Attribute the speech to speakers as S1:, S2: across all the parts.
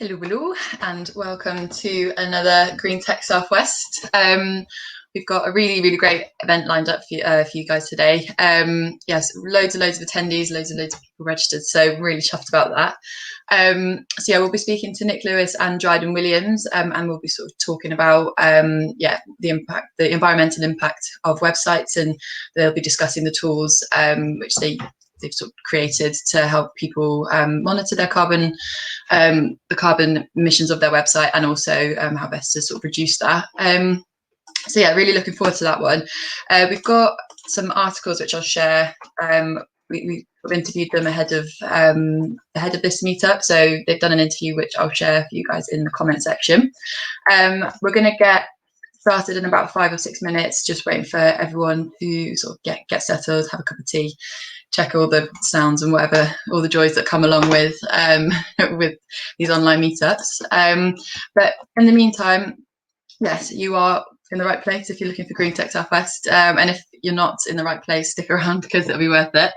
S1: Hello, and welcome to another Green Tech Southwest. We've got a really great event lined up for you guys today. Yes, loads of attendees, loads of people registered, so I'm really chuffed about that. So yeah, we'll be speaking to Nick Lewis and Dryden Williams, and we'll be sort of talking about the environmental impact of websites, and they'll be discussing the tools which they've sort of created to help people monitor their carbon emissions of their website, and also how best to sort of reduce that. So yeah, really looking forward to that one. We've got some articles which I'll share. We interviewed them ahead of this meetup, so they've done an interview which I'll share for you guys in the comment section. We're going to get started in about 5 or 6 minutes, just waiting for everyone to sort of get settled, have a cup of tea, check all the sounds and whatever, all the joys that come along with these online meetups. But in the meantime, yes, you are in the right place if you're looking for Green Tech Southwest, and if you're not in the right place, stick around because it'll be worth it.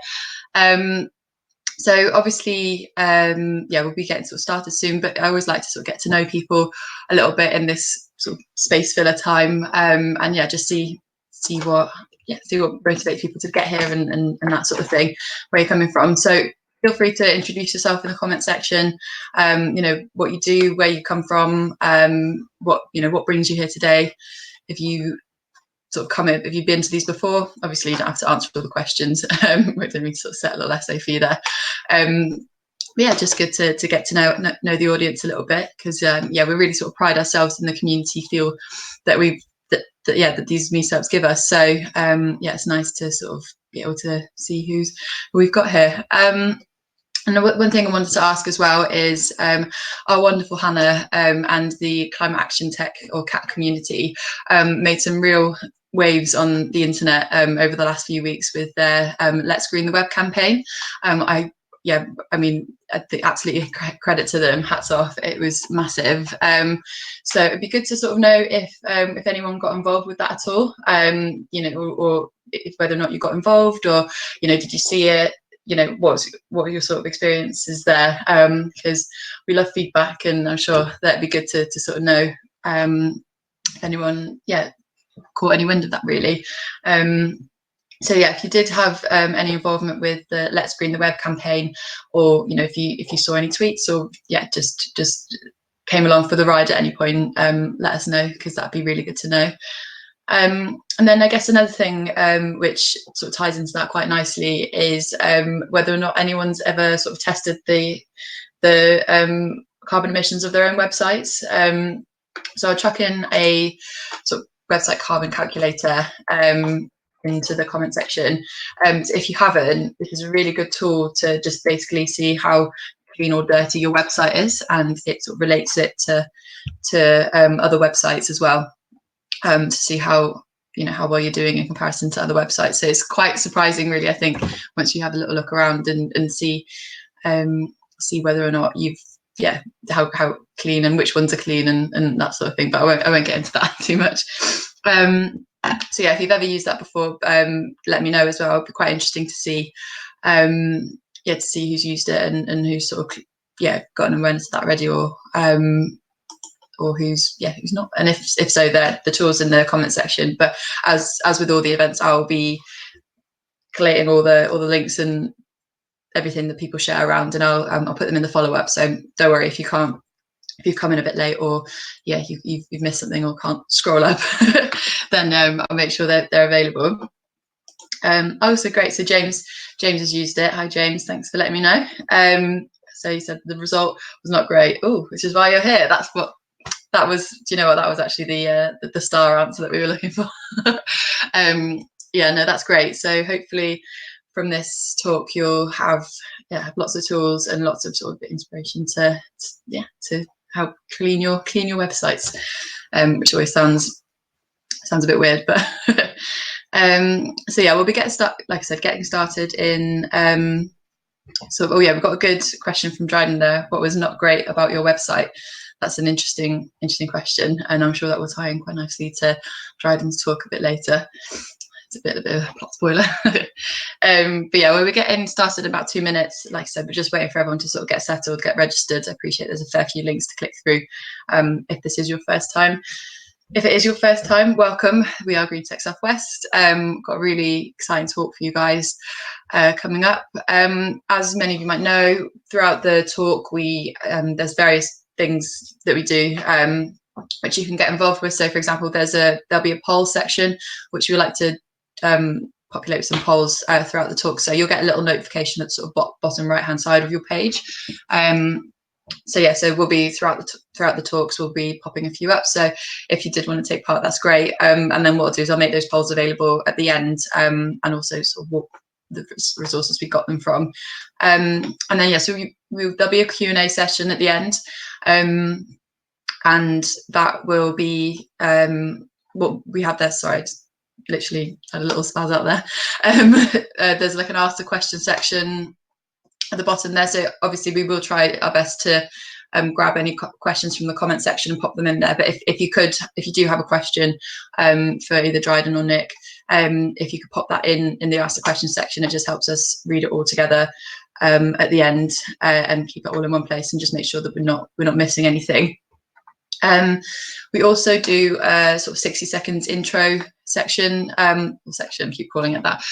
S1: So obviously, we'll be getting sort of started soon, but I always like to sort of get to know people a little bit in this sort of space filler time, and yeah, just see what motivates people to get here and that sort of thing, where you're coming from. So feel free to introduce yourself in the comment section. What you do, where you come from, what brings you here today. If you sort of come in, if you've been to these before, obviously you don't have to answer all the questions. We're going to sort of set a little essay for you there. Yeah, just good to get to know the audience a little bit, because we really sort of pride ourselves in the community feel that that these meetups give us. So it's nice to sort of be able to see who we've got here. And one thing I wanted to ask as well is our wonderful Hannah and the Climate Action Tech, or CAT community, made some real waves on the internet over the last few weeks with their Let's Green the Web campaign. I mean, absolutely credit to them, hats off, it was massive. So it'd be good to sort of know if anyone got involved with that at all, or if whether or not you got involved, or did you see it, what were your sort of experiences there, because we love feedback, and I'm sure that'd be good to sort of know if anyone caught any wind of that, really. So yeah, if you did have any involvement with the Let's Green the Web campaign, or if you saw any tweets, or just came along for the ride at any point, let us know, because that'd be really good to know. And then I guess another thing which sort of ties into that quite nicely is whether or not anyone's ever sort of tested the carbon emissions of their own websites. So I'll chuck in a sort of website carbon calculator into the comment section. So if you haven't, this is a really good tool to just basically see how clean or dirty your website is, and it sort of relates it to other websites as well, to see how well you're doing in comparison to other websites. So it's quite surprising, really, I think, once you have a little look around and see whether or not you've how clean and which ones are clean and that sort of thing. But I won't get into that too much. So yeah, if you've ever used that before, let me know as well. It'd be quite interesting to see to see who's used it and who's sort of got an awareness of that already, or who's not, and if so, the tools in the comment section. But as with all the events, I'll be collating all the links and everything that people share around, and I'll put them in the follow-up. So don't worry if you've come in a bit late, or you've missed something or can't scroll up, then I'll make sure that they're available. So great. So James has used it. Hi James, thanks for letting me know. So he said the result was not great. Oh, which is why you're here. That was, do you know what, that was actually the star answer that we were looking for. No, that's great. So hopefully from this talk you'll have lots of tools and lots of sort of inspiration to help clean your websites, which always sounds a bit weird, but so yeah, we'll be getting started in we've got a good question from Dryden there. What was not great about your website? That's an interesting question, and I'm sure that will tie in quite nicely to Dryden's talk a bit later. it's a bit of a plot spoiler. But yeah, we're getting started in about 2 minutes. Like I said, we're just waiting for everyone to sort of get settled, get registered. I appreciate there's a fair few links to click through if this is your first time. If it is your first time, welcome. We are Green Tech Southwest. Got a really exciting talk for you guys coming up. As many of you might know, throughout the talk, there's various things that we do which you can get involved with. So, for example, there'll be a poll section which we like to populate with some polls throughout the talk. So you'll get a little notification at sort of bottom right hand side of your page. So we'll be throughout the talks, we'll be popping a few up. So if you did want to take part, that's great. And then what I'll do is I'll make those polls available at the end, and also sort of what the resources we got them from. And then so there'll be a Q&A session at the end, and that will be what we have there. Sorry, I just literally had a little spaz out there. There's like an ask the question section at the bottom there, so obviously we will try our best to grab any questions from the comment section and pop them in there. But if you do have a question for either Dryden or Nick, if you could pop that in the ask the question section, it just helps us read it all together at the end and keep it all in one place and just make sure that we're not missing anything. We also do a sort of 60 seconds intro section, keep calling it that,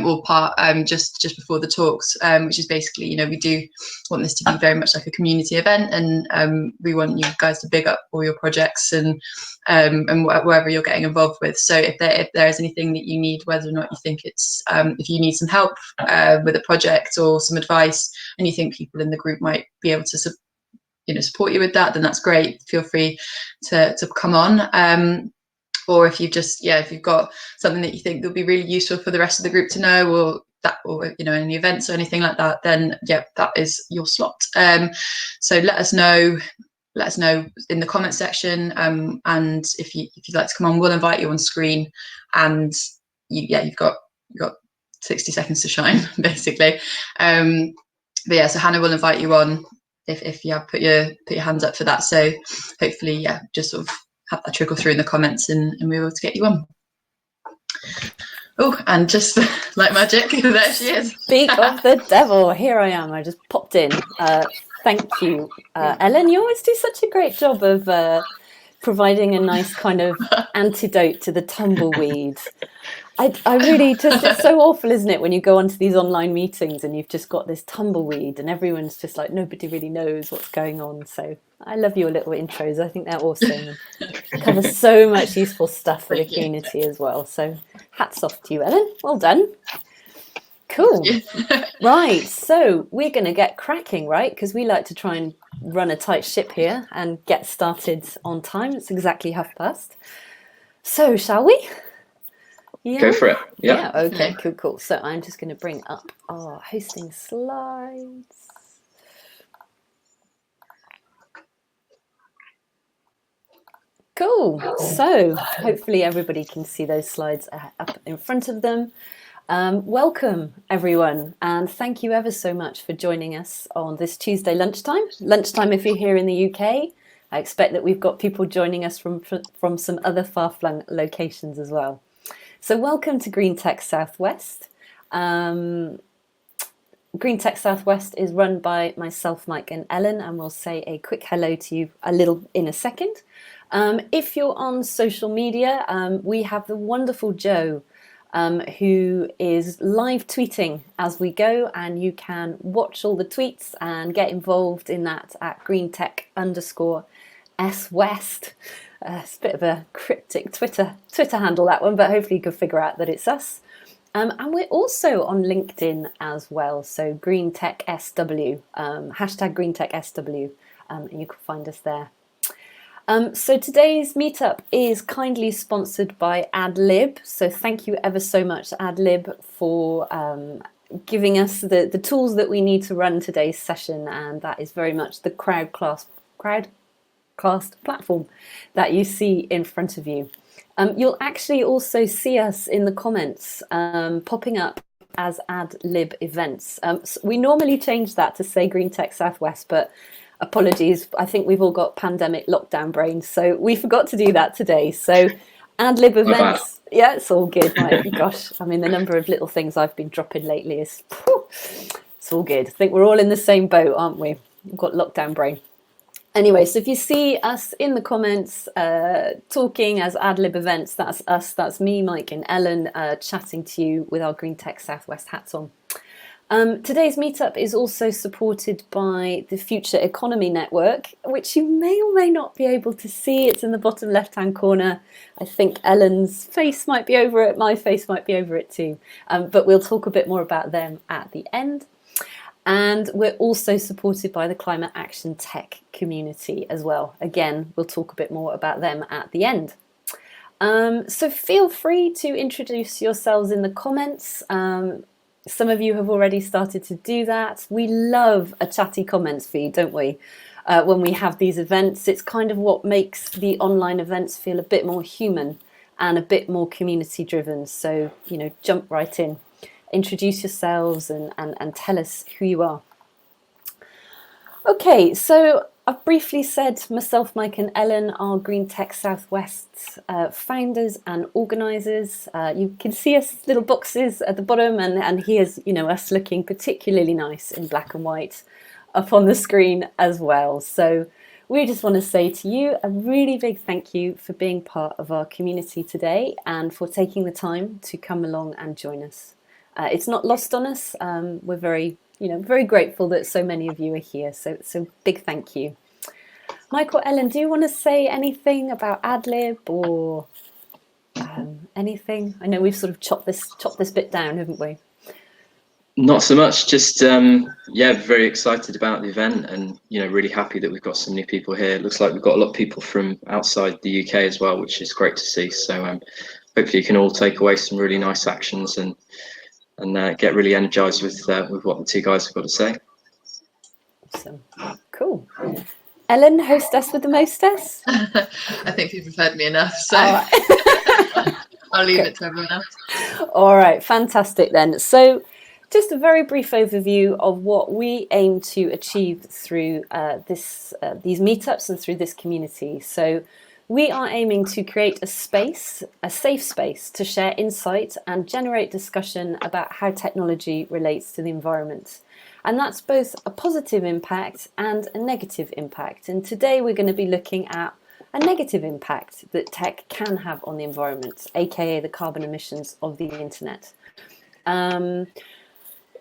S1: or part just before the talks, which is basically, we do want this to be very much like a community event, and we want you guys to big up all your projects and wherever you're getting involved with. So if there is anything that you need, whether or not you think it's if you need some help with a project or some advice, and you think people in the group might be able to support you with that, then that's great. Feel free to come on. Or if you've got something that you think will be really useful for the rest of the group to know, or any events or anything like that, then that is your slot. So let us know in the comment section, and if you'd like to come on, we'll invite you on screen, and you've got 60 seconds to shine, basically. So Hannah will invite you on if you have put your hands up for that. So hopefully, just sort of have that trickle through in the comments, and we're able to get you on. Oh, and just like magic, there she is.
S2: Speak of the devil, here I am. I just popped in. Thank you, Ellen. You always do such a great job of providing a nice kind of antidote to the tumbleweed. I really just, it's so awful, isn't it, when you go onto these online meetings and you've just got this tumbleweed and everyone's just like, nobody really knows what's going on. So I love your little intros. I think they're awesome. Cover so much useful stuff for the community as well. So hats off to you, Ellen. Well done. Cool. Right. So we're going to get cracking, right? Because we like to try and run a tight ship here and get started on time. It's exactly past. So shall we? Yeah.
S3: Go for it. Yeah.
S2: Okay, cool. So I'm just going to bring up our hosting slides. Cool. So hopefully everybody can see those slides up in front of them. Welcome, everyone. And thank you ever so much for joining us on this Tuesday lunchtime. Lunchtime if you're here in the UK. I expect that we've got people joining us from some other far-flung locations as well. So welcome to Green Tech Southwest. Green Tech Southwest is run by myself, Mike and Ellen, and we'll say a quick hello to you in a second. If you're on social media, we have the wonderful Joe, who is live tweeting as we go, and you can watch all the tweets and get involved in that at greentech_swest. It's a bit of a cryptic Twitter handle, that one, but hopefully you can figure out that it's us. And we're also on LinkedIn as well, so GreenTechSW, hashtag GreenTechSW, and you can find us there. So today's meetup is kindly sponsored by AdLib, so thank you ever so much, AdLib, for giving us the tools that we need to run today's session, and that is very much the Crowdcast platform that you see in front of you. You'll actually also see us in the comments popping up as AdLib events. So we normally change that to say Green Tech Southwest, but apologies, I think we've all got pandemic lockdown brains, so we forgot to do that today. So AdLib events, Yeah, it's all good. My gosh, I mean, the number of little things I've been dropping lately is, whew, it's all good. I think we're all in the same boat, aren't we? We've got lockdown brain. Anyway, so if you see us in the comments talking as AdLib events, that's us, that's me, Mike and Ellen chatting to you with our Green Tech Southwest hats on. Today's meetup is also supported by the Future Economy Network, which you may or may not be able to see. It's in the bottom left-hand corner. I think Ellen's face might be over it, my face might be over it too. But we'll talk a bit more about them at the end. And we're also supported by the Climate Action Tech community as well. Again, we'll talk a bit more about them at the end. So feel free to introduce yourselves in the comments. Some of you have already started to do that. We love a chatty comments feed, don't we? When we have these events, it's kind of what makes the online events feel a bit more human and a bit more community driven. So, you know, jump right in. Introduce yourselves and tell us who you are. Okay, so I've briefly said myself, Mike and Ellen are Green Tech Southwest founders and organisers. You can see us little boxes at the bottom, and here's, you know, us looking particularly nice in black and white up on the screen as well. So we just want to say to you a really big thank you for being part of our community today and for taking the time to come along and join us. It's not lost on us. We're very grateful that so many of you are here. So big thank you. Michael, Ellen, do you want to say anything about AdLib or anything? I know we've sort of chopped this bit down, haven't we?
S3: Not so much. Just very excited about the event, and really happy that we've got some new people here. It looks like we've got a lot of people from outside the UK as well, which is great to see. So hopefully you can all take away some really nice actions and get really energized with what the two guys have got to say.
S2: Awesome. Cool. Ellen, hostess with the mostess?
S1: I think people have heard me enough, so I'll leave it to everyone else.
S2: All right, fantastic then. So just a very brief overview of what we aim to achieve through these meetups and through this community. So we are aiming to create a safe space to share insight and generate discussion about how technology relates to the environment. And that's both a positive impact and a negative impact. And today we're going to be looking at a negative impact that tech can have on the environment, aka the carbon emissions of the internet.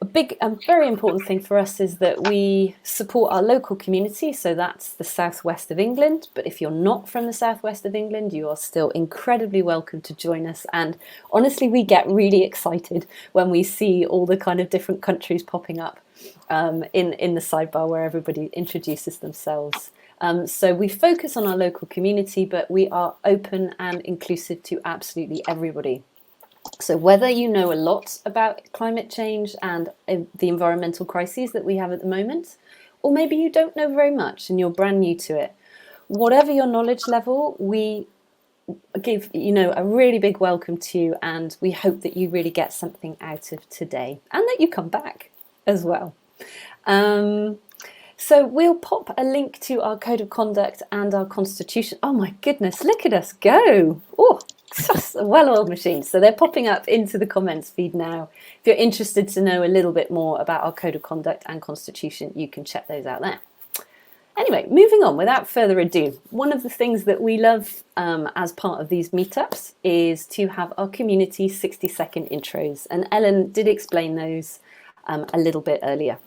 S2: A big and very important thing for us is that we support our local community, so that's the southwest of England. But if you're not from the southwest of England, you are still incredibly welcome to join us. And honestly, we get really excited when we see all the kind of different countries popping up in the sidebar where everybody introduces themselves. So we focus on our local community, but we are open and inclusive to absolutely everybody. So whether you know a lot about climate change and the environmental crises that we have at the moment, or maybe you don't know very much and you're brand new to it, whatever your knowledge level, we give a really big welcome to you, and we hope that you really get something out of today and that you come back as well. So we'll pop a link to our code of conduct and our constitution. Oh my goodness, look at us go. Oh, just a well-oiled machine. So they're popping up into the comments feed now. If you're interested to know a little bit more about our code of conduct and constitution, you can check those out there. Anyway, moving on, without further ado, one of the things that we love as part of these meetups is to have our community 60-second intros. And Ellen did explain those a little bit earlier.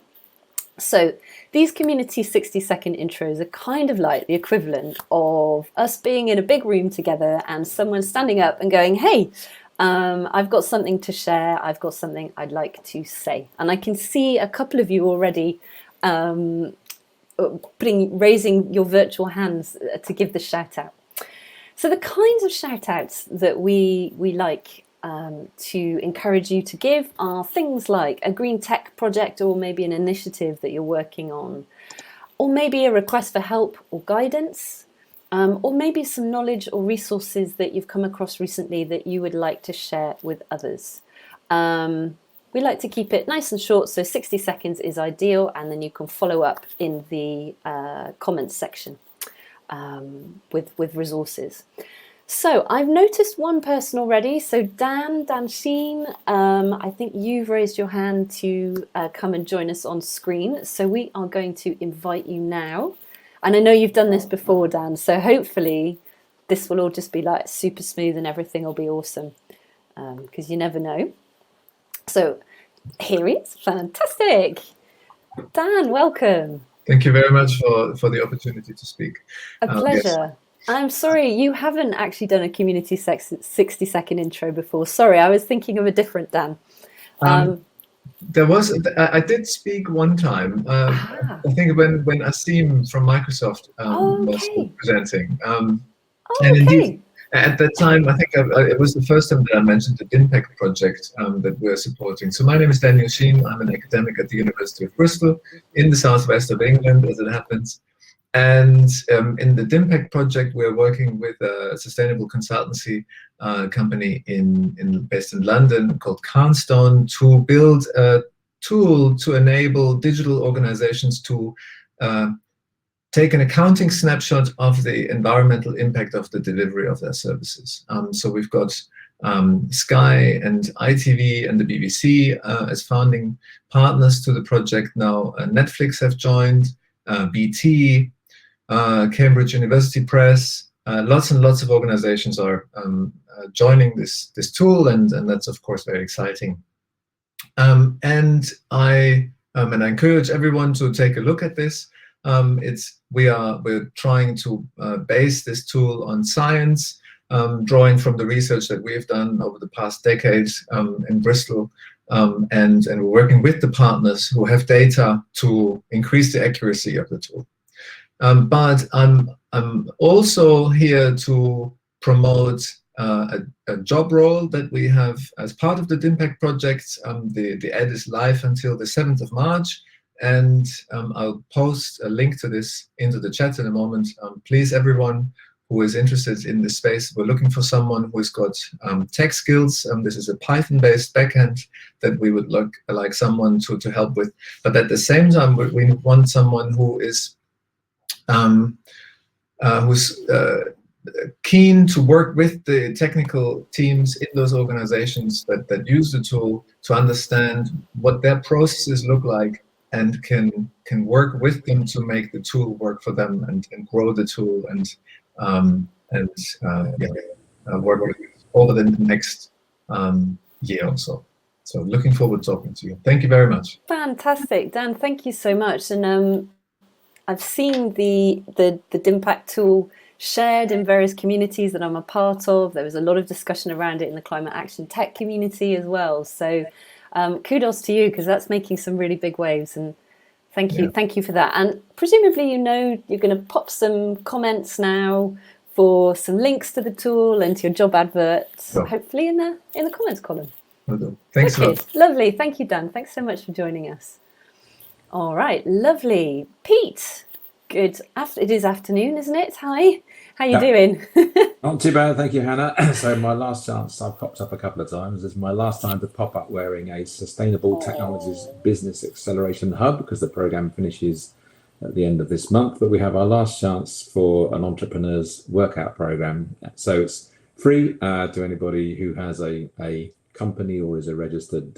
S2: So these community 60-second intros are kind of like the equivalent of us being in a big room together and someone standing up and going, hey, I've got something to share. I've got something I'd like to say. And I can see a couple of you already raising your virtual hands to give the shout out. So the kinds of shout outs that we like to encourage you to give are things like a green tech project, or maybe an initiative that you're working on, or maybe a request for help or guidance, or maybe some knowledge or resources that you've come across recently that you would like to share with others. We like to keep it nice and short, so 60 seconds is ideal, and then you can follow up in the comments section with resources. So I've noticed one person already. So Dan Sheen, I think you've raised your hand to come and join us on screen. So we are going to invite you now. And I know you've done this before, Dan. So hopefully this will all just be like super smooth and everything will be awesome. Because you never know. So here he is. Fantastic. Dan, welcome.
S4: Thank you very much for the opportunity to speak.
S2: A pleasure.
S4: Yes.
S2: I'm sorry, you haven't actually done a community 60-second intro before. Sorry, I was thinking of a different Dan.
S4: I did speak one time. I think when Asim from Microsoft was presenting. And indeed, at that time, I think it was the first time that I mentioned the DIMPACT project that we're supporting. So my name is Daniel Sheen. I'm an academic at the University of Bristol in the southwest of England, as it happens. And in the DIMPACT project, we're working with a sustainable consultancy company based in London called Carnstone to build a tool to enable digital organizations to take an accounting snapshot of the environmental impact of the delivery of their services. So we've got Sky and ITV and the BBC as founding partners to the project now. Netflix have joined, BT, Cambridge University Press, lots and lots of organizations are joining this tool, and that's of course very exciting. And I encourage everyone to take a look at this. We're trying to base this tool on science, drawing from the research that we have done over the past decades in Bristol, and we're working with the partners who have data to increase the accuracy of the tool. But I'm also here to promote a job role that we have as part of the DIMPACT project. The ad is live until the 7th of March, and I'll post a link to this into the chat in a moment. Please, everyone who is interested in this space, we're looking for someone who's got tech skills. This is a Python-based backend that we would like someone to help with. But at the same time, we want someone who is who's keen to work with the technical teams in those organizations that use the tool to understand what their processes look like, and can work with them to make the tool work for them, and grow the tool and work with it over the next year or so. So looking forward to talking to you. Thank you very much.
S2: Fantastic, Dan. Thank you so much. And I've seen the DIMPACT tool shared in various communities that I'm a part of. There was a lot of discussion around it in the climate action tech community as well. So kudos to you, because that's making some really big waves. And thank you for that. And presumably, you're going to pop some comments now for some links to the tool and to your job adverts, hopefully in the comments column.
S4: Thanks a lot.
S2: Lovely. Thank you, Dan. Thanks so much for joining us. All right, lovely. Pete, good. It is afternoon, isn't it? Hi, how you doing?
S5: Not too bad, thank you, Hannah. So my last chance, I've popped up a couple of times, is my last time to pop up wearing a Sustainable Technologies Business Acceleration Hub, because the program finishes at the end of this month. But we have our last chance for an entrepreneur's workout program. So it's free to anybody who has a company or is a registered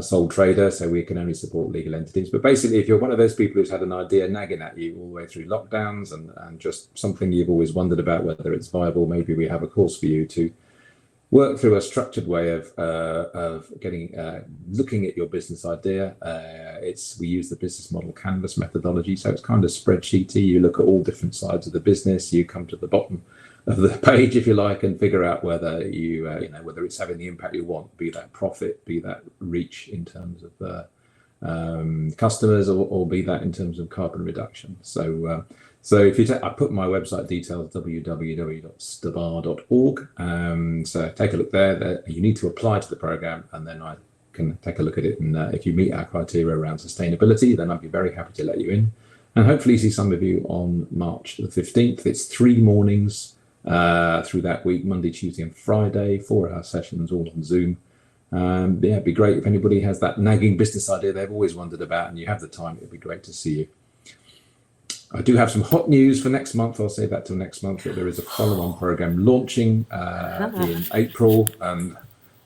S5: sole trader, so we can only support legal entities. But basically, if you're one of those people who's had an idea nagging at you all the way through lockdowns and just something you've always wondered about whether it's viable, maybe we have a course for you to work through a structured way of getting looking at your business idea. We use the business model canvas methodology, so it's kind of spreadsheety. You look at all different sides of the business, you come to the bottom of the page, if you like, and figure out whether whether it's having the impact you want, be that profit, be that reach in terms of customers, or be that in terms of carbon reduction. So if you I put my website details, www.stabar.org. So take a look there. You need to apply to the program, and then I can take a look at it. And if you meet our criteria around sustainability, then I'd be very happy to let you in. And hopefully see some of you on March the 15th. It's 3 mornings through that week, Monday, Tuesday and Friday, 4-hour sessions, all on Zoom. It'd be great if anybody has that nagging business idea they've always wondered about and you have the time. It'd be great to see you. I do have some hot news for next month. I'll say that till next month, that there is a follow-on program launching in April, and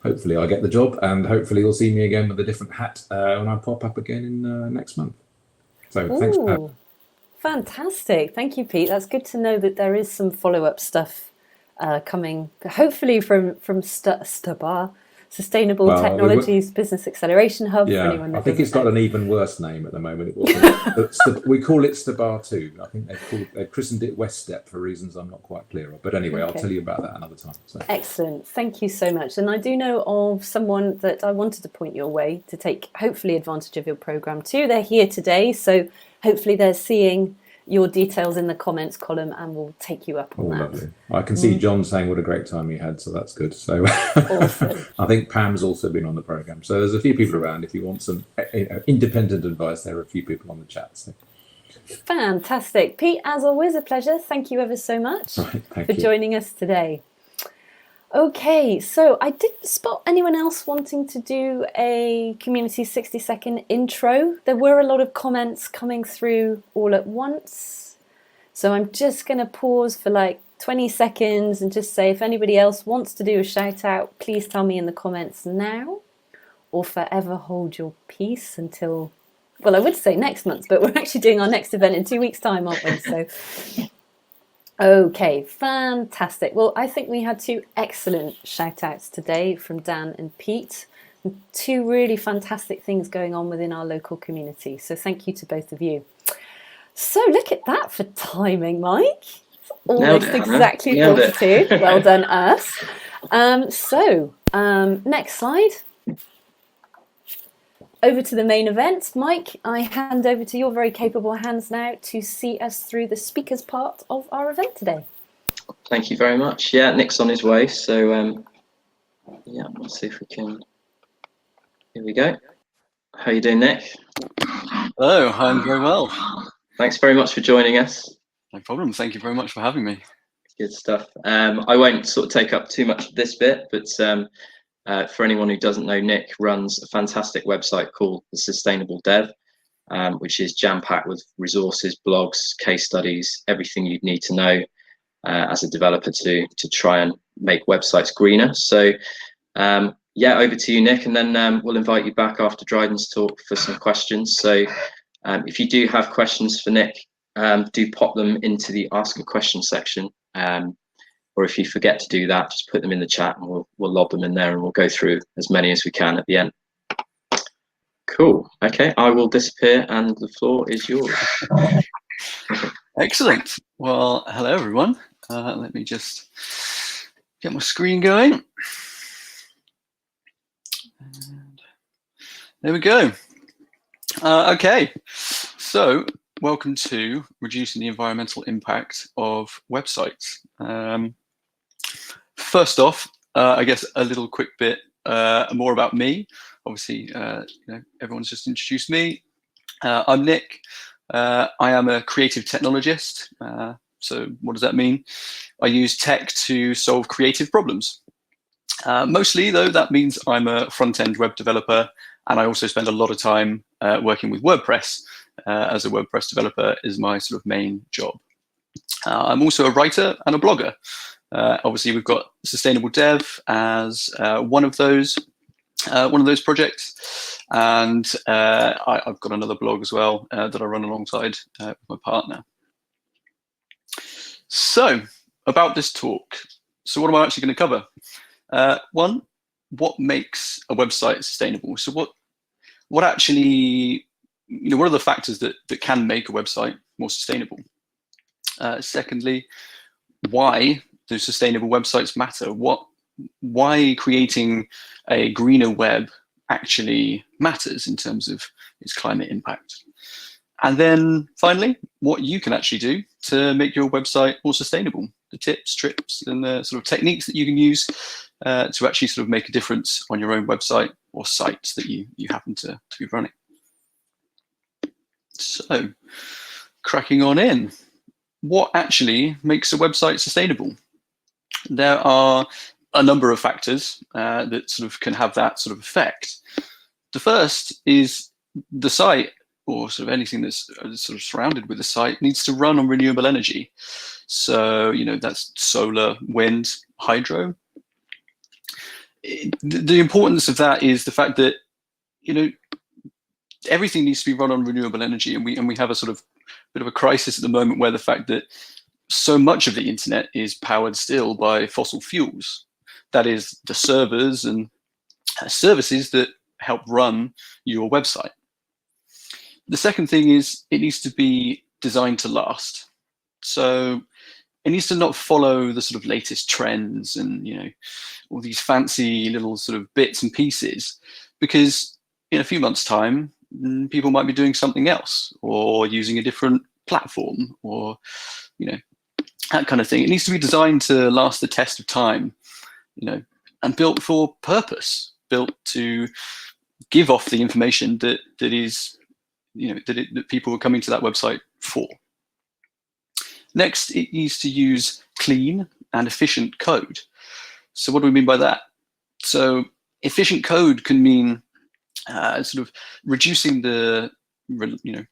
S5: hopefully I'll get the job, and hopefully you'll see me again with a different hat when I pop up again in next month. So thanks.
S2: Fantastic. Thank you, Pete. That's good to know that there is some follow-up stuff coming, hopefully from STABA, Sustainable Technologies Business Acceleration Hub.
S5: Yeah, I think it's got an even worse name at the moment. It wasn't. We call it STABA 2. I think they've christened it West Step for reasons I'm not quite clear of. But anyway, I'll tell you about that another time. So.
S2: Excellent. Thank you so much. And I do know of someone that I wanted to point your way to take hopefully advantage of your program too. They're here today, so hopefully they're seeing your details in the comments column and we'll take you up on that.
S5: Lovely. I can see John saying what a great time you had, so that's good. So
S2: awesome.
S5: I think Pam's also been on the program. So there's a few people around. If you want some independent advice, there are a few people on the chat. So.
S2: Fantastic. Pete, as always, a pleasure. Thank you ever so much for joining us today. Okay, so I didn't spot anyone else wanting to do a community 60-second intro. There were a lot of comments coming through all at once. So I'm just going to pause for like 20 seconds and just say if anybody else wants to do a shout out, please tell me in the comments now, or forever hold your peace until, well, I would say next month, but we're actually doing our next event in 2 weeks' time, aren't we? So. Okay, fantastic. Well, I think we had two excellent shout outs today from Dan and Pete. Two really fantastic things going on within our local community. So thank you to both of you. So look at that for timing, Mike. It's almost exactly 42. Well done, us. Next slide. Over to the main event. Mike, I hand over to your very capable hands now to see us through the speakers part of our event today.
S3: Thank you very much. Yeah, Nick's on his way. So, yeah, let's see if we can. Here we go. How are you doing, Nick?
S6: Hello, I'm very well.
S3: Thanks very much for joining us.
S6: No problem. Thank you very much for having me.
S3: Good stuff. I won't sort of take up too much of this bit, but for anyone who doesn't know, Nick runs a fantastic website called The Sustainable Dev, which is jam-packed with resources, blogs, case studies, everything you'd need to know as a developer to try and make websites greener. So yeah, over to you, Nick, and then we'll invite you back after Dryden's talk for some questions. So if you do have questions for Nick, do pop them into the Ask a Question section. Or if you forget to do that, just put them in the chat and we'll lob them in there and we'll go through as many as we can at the end. Cool. Okay, I will disappear and the floor is yours.
S6: Excellent. Well, hello, everyone. Let me just get my screen going. And there we go. Okay, so welcome to Reducing the Environmental Impact of Websites. First off, I guess a little quick bit more about me. Obviously, everyone's just introduced me. I'm Nick. I am a creative technologist. So what does that mean? I use tech to solve creative problems. Mostly, though, that means I'm a front-end web developer, and I also spend a lot of time working with WordPress. As a WordPress developer is my sort of main job. I'm also a writer and a blogger. Obviously, we've got Sustainable Dev as one of those projects, and I've got another blog as well that I run alongside with my partner. So, about this talk. So, what am I actually going to cover? One, what makes a website sustainable? So, what actually, what are the factors that can make a website more sustainable? Secondly, why do sustainable websites matter? Why creating a greener web actually matters in terms of its climate impact? And then finally, what you can actually do to make your website more sustainable, the tips, tricks, and the sort of techniques that you can use to actually sort of make a difference on your own website or sites that you happen to be running. So, cracking on in. What actually makes a website sustainable? There are a number of factors that sort of can have that sort of effect. The first is the site or sort of anything that's sort of surrounded with the site needs to run on renewable energy. So, that's solar, wind, hydro. The importance of that is the fact that, everything needs to be run on renewable energy, and we have a sort of bit of a crisis at the moment where the fact that so much of the internet is powered still by fossil fuels. That is the servers and services that help run your website. The second thing is it needs to be designed to last. So it needs to not follow the sort of latest trends and, all these fancy little sort of bits and pieces, because in a few months' time, people might be doing something else or using a different platform or, that kind of thing. It needs to be designed to last the test of time, and built for purpose, built to give off the information that is, that people are coming to that website for. Next, it needs to use clean and efficient code. So what do we mean by that? So efficient code can mean sort of reducing the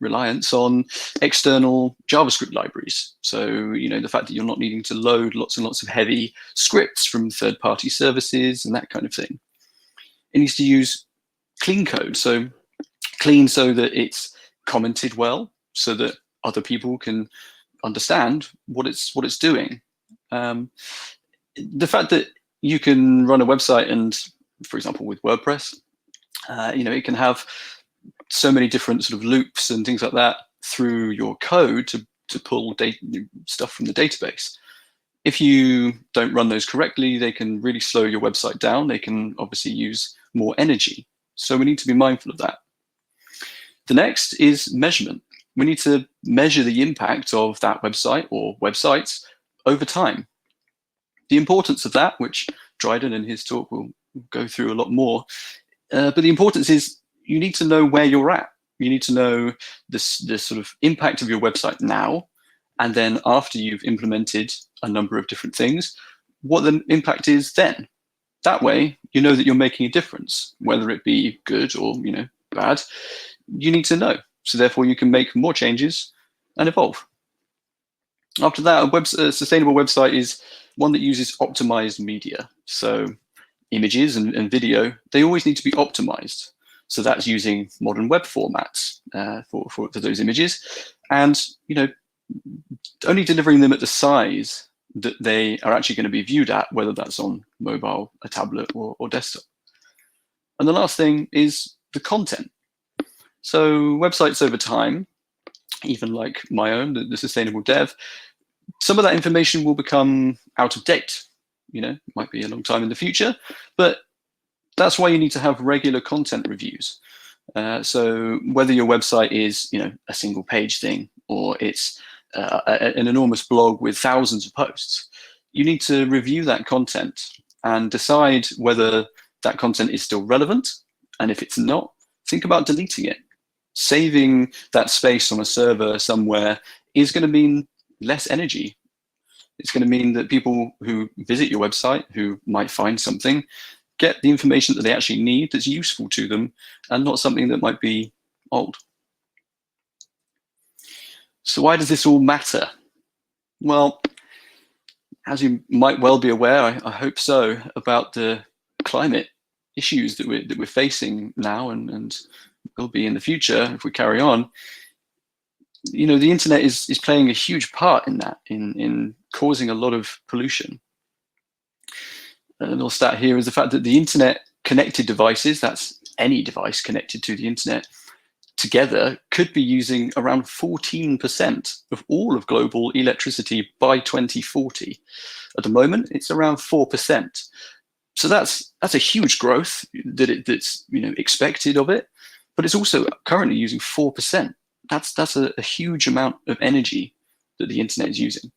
S6: reliance on external JavaScript libraries. So, the fact that you're not needing to load lots and lots of heavy scripts from third-party services and that kind of thing. It needs to use clean code. So clean so that it's commented well, so that other people can understand what it's doing. The fact that you can run a website and, for example, with WordPress, it can have so many different sort of loops and things like that through your code to pull stuff from the database. If you don't run those correctly, they can really slow your website down. They can obviously use more energy. So we need to be mindful of that. The next is measurement. We need to measure the impact of that website or websites over time. The importance of that, which Dryden in his talk will go through a lot more, but the importance is you need to know where you're at. You need to know the sort of impact of your website now, and then after you've implemented a number of different things, what the impact is then. That way, you know that you're making a difference, whether it be good or bad. You need to know. So therefore, you can make more changes and evolve. After that, a sustainable website is one that uses optimized media. So images and video, they always need to be optimized. So that's using modern web formats for those images, and only delivering them at the size that they are actually going to be viewed at, whether that's on mobile, a tablet, or desktop. And the last thing is the content. So websites over time, even like my own, the Sustainable Dev, some of that information will become out of date. It might be a long time in the future, but that's why you need to have regular content reviews. So whether your website is a single page thing or it's an enormous blog with thousands of posts, you need to review that content and decide whether that content is still relevant. And if it's not, think about deleting it. Saving that space on a server somewhere is going to mean less energy. It's going to mean that people who visit your website, who might find something, get the information that they actually need that's useful to them and not something that might be old. So why does this all matter? Well, as you might well be aware, I hope so, about the climate issues that we're facing now and will be in the future if we carry on. The internet is playing a huge part in that, in causing a lot of pollution. A little stat here is the fact that the internet connected devices, that's any device connected to the internet, together could be using around 14% of all of global electricity by 2040. At the moment, it's around 4%. So that's a huge growth that's expected of it, but it's also currently using 4%. That's a huge amount of energy that the internet is using.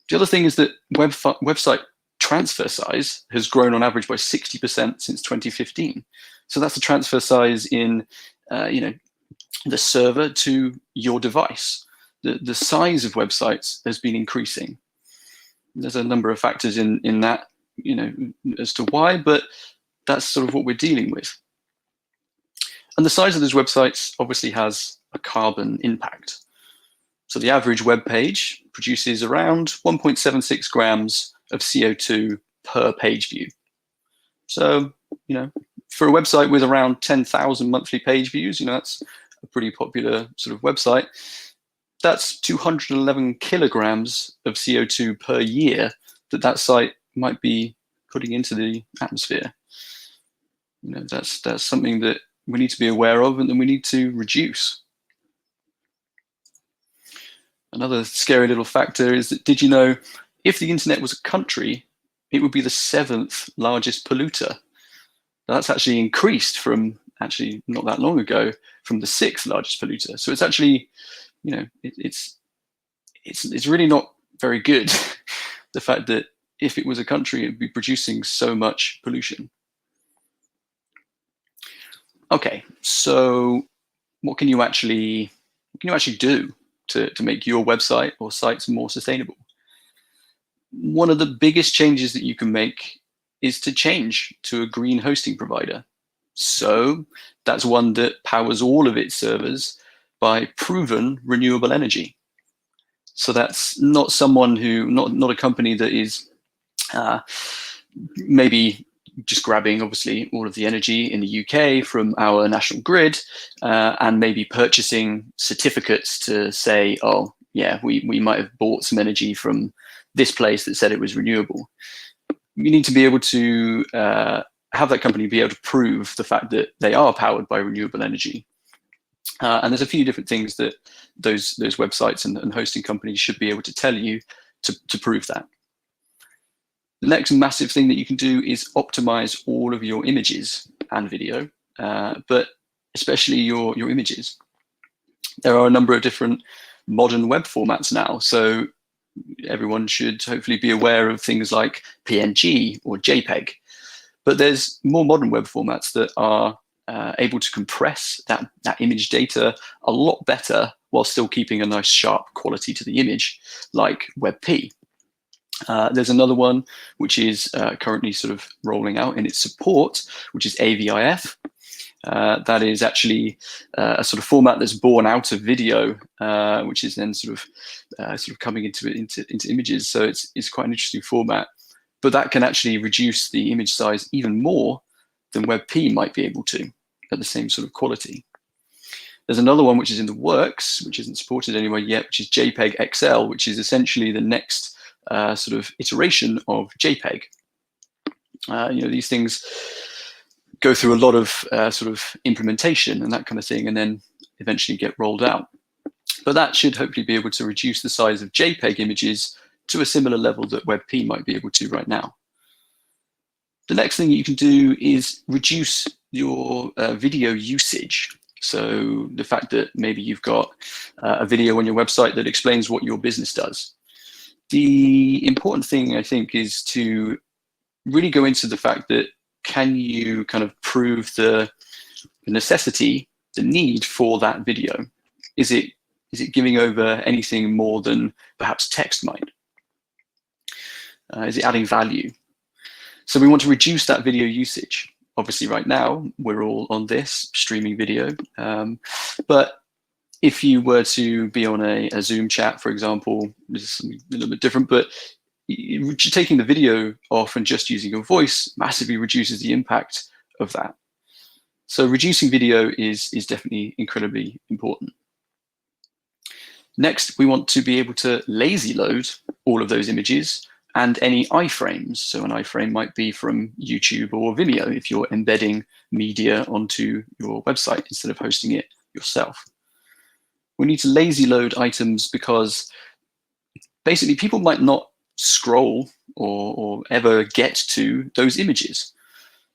S6: The other thing is that website transfer size has grown on average by 60% since 2015. So that's the transfer size in the server to your device. The size of websites has been increasing. There's a number of factors in that, as to why, but that's sort of what we're dealing with. And the size of those websites obviously has a carbon impact. So the average web page produces around 1.76 grams of CO2 per page view. So, for a website with around 10,000 monthly page views, that's a pretty popular sort of website. That's 211 kilograms of CO2 per year that site might be putting into the atmosphere. That's something that we need to be aware of and then we need to reduce. Another scary little factor is that, did you know, if the internet was a country, it would be the 7th largest polluter. Now, that's actually increased from, actually not that long ago, from the 6th largest polluter. So it's actually, it's really not very good, the fact that if it was a country, it would be producing so much pollution. Okay, so what can you actually do to make your website or sites more sustainable? One of the biggest changes that you can make is to change to a green hosting provider. So that's one that powers all of its servers by proven renewable energy. So that's not someone who, not a company that is maybe just grabbing obviously all of the energy in the UK from our national grid and maybe purchasing certificates to say, oh yeah, we might have bought some energy from this place that said it was renewable. You need to be able to have that company be able to prove the fact that they are powered by renewable energy. And there's a few different things that those websites and hosting companies should be able to tell you to prove that. The next massive thing that you can do is optimize all of your images and video, but especially your images. There are a number of different modern web formats now, so everyone should hopefully be aware of things like PNG or JPEG. But there's more modern web formats that are able to compress that image data a lot better while still keeping a nice sharp quality to the image, like WebP. There's another one which is currently sort of rolling out in its support, which is AVIF. That is actually a sort of format that's born out of video, which is then sort of coming into images. So it's quite an interesting format, but that can actually reduce the image size even more than WebP might be able to at the same sort of quality. There's another one which is in the works, which isn't supported anywhere yet, which is JPEG XL, which is essentially the next sort of iteration of JPEG. These things go through a lot of sort of implementation and that kind of thing, and then eventually get rolled out. But that should hopefully be able to reduce the size of JPEG images to a similar level that WebP might be able to right now. The next thing you can do is reduce your video usage. So the fact that maybe you've got a video on your website that explains what your business does. The important thing, I think, is to really go into the fact that, can you kind of prove the necessity, the need for that video? Is it giving over anything more than perhaps text might? Is it adding value? So we want to reduce that video usage. Obviously, right now, we're all on this streaming video. But if you were to be on a Zoom chat, for example, this is something a little bit different, but taking the video off and just using your voice massively reduces the impact of that. So reducing video is definitely incredibly important. Next, we want to be able to lazy load all of those images and any iframes. So an iframe might be from YouTube or Vimeo if you're embedding media onto your website instead of hosting it yourself. We need to lazy load items because basically people might not scroll or ever get to those images.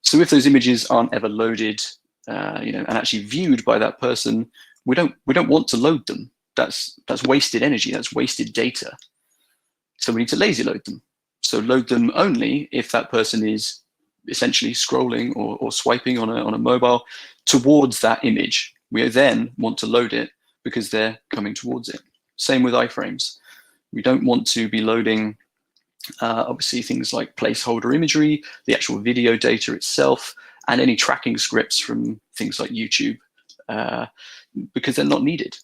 S6: So if those images aren't ever loaded, and actually viewed by that person, we don't want to load them. That's wasted energy. That's wasted data. So we need to lazy load them. So load them only if that person is essentially scrolling or swiping on a mobile towards that image. We then want to load it because they're coming towards it. Same with iframes. We don't want to be loading obviously things like placeholder imagery, the actual video data itself, and any tracking scripts from things like YouTube. because they're not needed.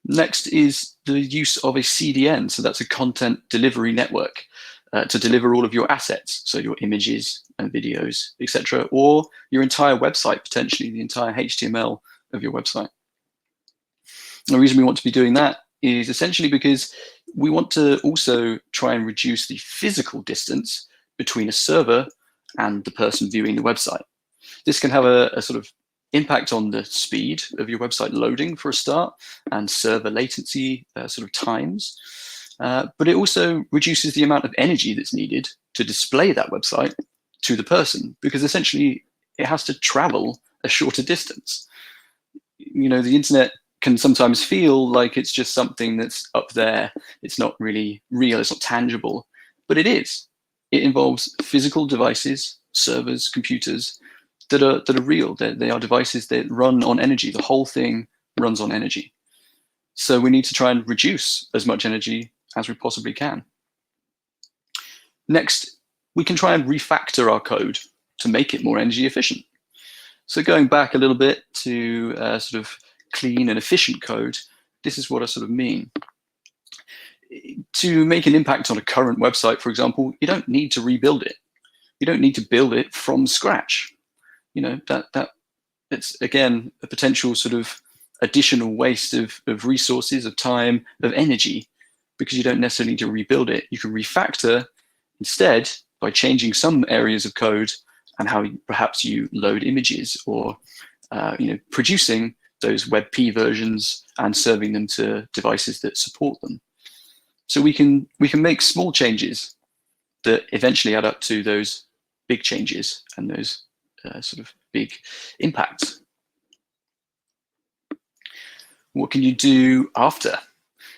S6: Next is the use of a CDN, so that's a content delivery network, to deliver all of your assets, so your images and videos, etc., or your entire website, potentially the entire HTML of your website. The reason we want to be doing that is essentially because we want to also try and reduce the physical distance between a server and the person viewing the website. This can have a sort of impact on the speed of your website loading for a start, and server latency sort of times. But it also reduces the amount of energy that's needed to display that website to the person, because essentially it has to travel a shorter distance. You know, the internet can sometimes feel like it's just something that's up there. It's not really real, it's not tangible, but it is. It involves physical devices, servers, computers, that are real. They are devices that run on energy. The whole thing runs on energy. So we need to try and reduce as much energy as we possibly can. Next, we can try and refactor our code to make it more energy efficient. So going back a little bit to sort of clean and efficient code, this is what I sort of mean. To make an impact on a current website, for example, you don't need to rebuild it. You don't need to build it from scratch. You know, that it's, again, a potential sort of additional waste of resources, of time, of energy, because you don't necessarily need to rebuild it. You can refactor instead by changing some areas of code and how perhaps you load images, or you know, producing those WebP versions and serving them to devices that support them. So we can make small changes that eventually add up to those big changes and those sort of big impacts. What can you do after?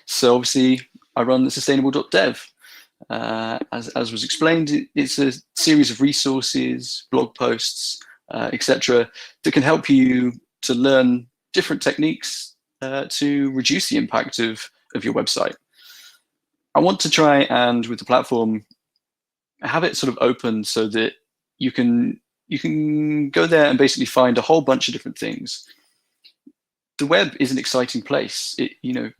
S6: So obviously I run the sustainable.dev. As was explained, it's a series of resources, blog posts, etc., that can help you to learn different techniques to reduce the impact of your website. I want to try and, with the platform, have it sort of open so that you can go there and basically find a whole bunch of different things. The web is an exciting place. You know,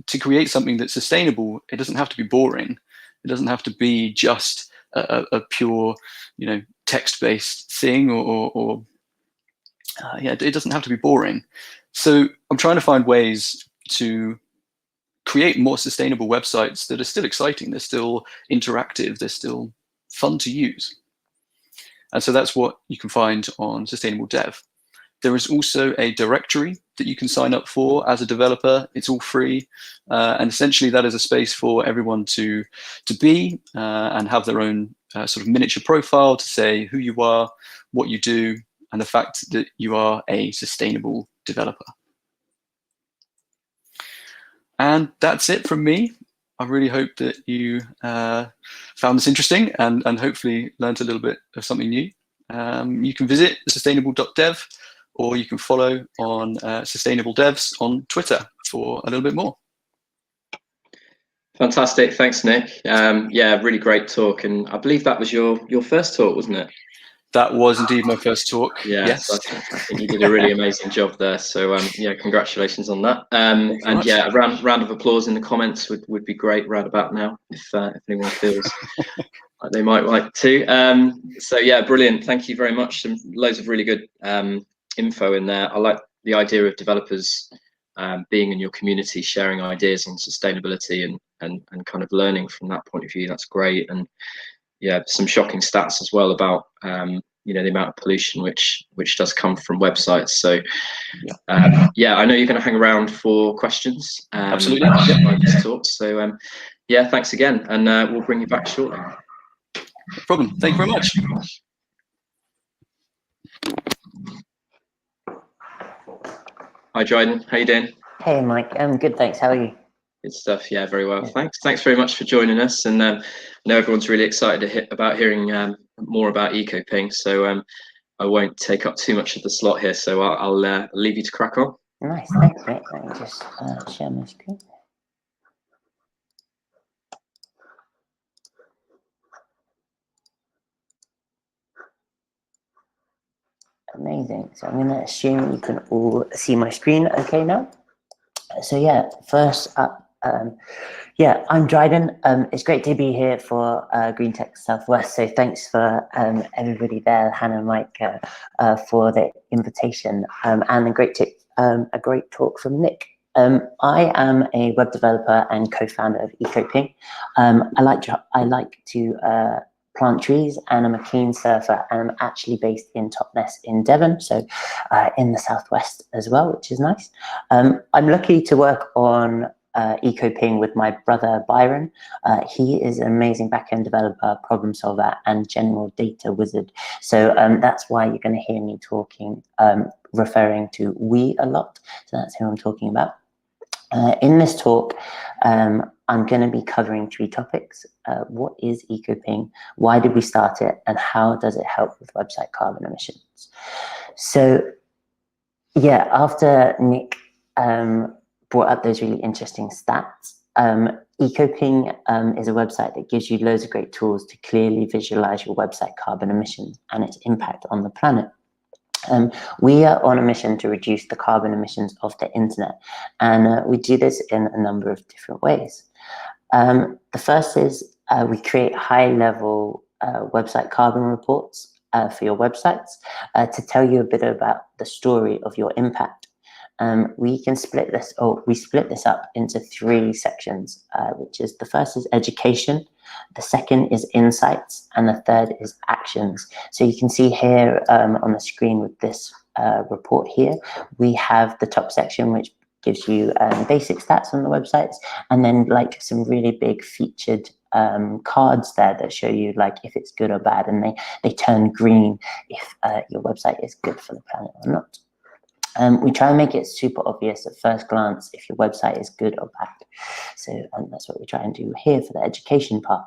S6: to create something that's sustainable, it doesn't have to be boring. It doesn't have to be just a pure, you know, text-based thing, or yeah, it doesn't have to be boring. So I'm trying to find ways to create more sustainable websites that are still exciting, they're still interactive, they're still fun to use. And so that's what you can find on Sustainable Dev. There is also a directory that you can sign up for as a developer. It's all free, and essentially that is a space for everyone to be and have their own sort of miniature profile to say who you are, what you do, and the fact that you are a sustainable developer. And that's it from me. I really hope that you found this interesting and hopefully learned a little bit of something new. You can visit sustainable.dev, or you can follow on Sustainable Devs on Twitter for a little bit more.
S3: Fantastic, thanks, Nick. Yeah, really great talk, and I believe that was your first talk, wasn't it?
S6: That was indeed my first talk.
S3: Yeah,
S6: yes.
S3: So I think you did a really amazing job there. So yeah, congratulations on that. And yeah, a round of applause in the comments would be great right about now, if anyone feels like they might like to. So yeah, brilliant. Thank you very much. Some loads of really good info in there. I like the idea of developers being in your community, sharing ideas on sustainability and kind of learning from that point of view. That's great. And yeah, some shocking stats as well about you know, the amount of pollution which does come from websites. So yeah, I know you're going to hang around for questions.
S6: Absolutely.
S3: This talk. So yeah, thanks again, and we'll bring you back shortly.
S6: No problem. Thank you very much.
S3: Hi, Dryden. How you doing?
S7: Hey, Mike. I'm good, thanks. How are you?
S3: Good stuff. Yeah, very well. Thanks very much for joining us. And I know everyone's really excited about hearing more about Ecoping. So I won't take up too much of the slot here. So I'll leave you to crack on.
S7: Nice. Thanks, mate. Let me just share my screen. Amazing. So I'm going to assume you can all see my screen okay now. So yeah, first up, yeah, I'm Dryden. It's great to be here for Green Tech Southwest. So thanks for everybody there, Hannah and Mike, for the invitation, and a great talk from Nick. I am a web developer and co-founder of Ecoping. I like to plant trees, and I'm a keen surfer, and I'm actually based in Totnes in Devon, so in the southwest as well, which is nice. I'm lucky to work on Ecoping with my brother Byron. He is an amazing backend developer, problem solver, and general data wizard. So that's why you're going to hear me talking, referring to we a lot. So that's who I'm talking about. In this talk, I'm going to be covering 3 topics. What is Ecoping? Why did we start it? And how does it help with website carbon emissions? So yeah, after Nick brought up those really interesting stats, Ecoping is a website that gives you loads of great tools to clearly visualize your website carbon emissions and its impact on the planet. We are on a mission to reduce the carbon emissions of the internet, and we do this in a number of different ways. The first is we create high-level website carbon reports for your websites to tell you a bit about the story of your impact. We split this up into 3 sections, which is the first is education, the second is insights, and the third is actions. So you can see here on the screen with this report here, we have the top section, which gives you basic stats on the websites, and then like some really big featured cards there that show you like if it's good or bad, and they turn green if your website is good for the planet or not. We try and make it super obvious at first glance if your website is good or bad. So that's what we try and do here for the education part.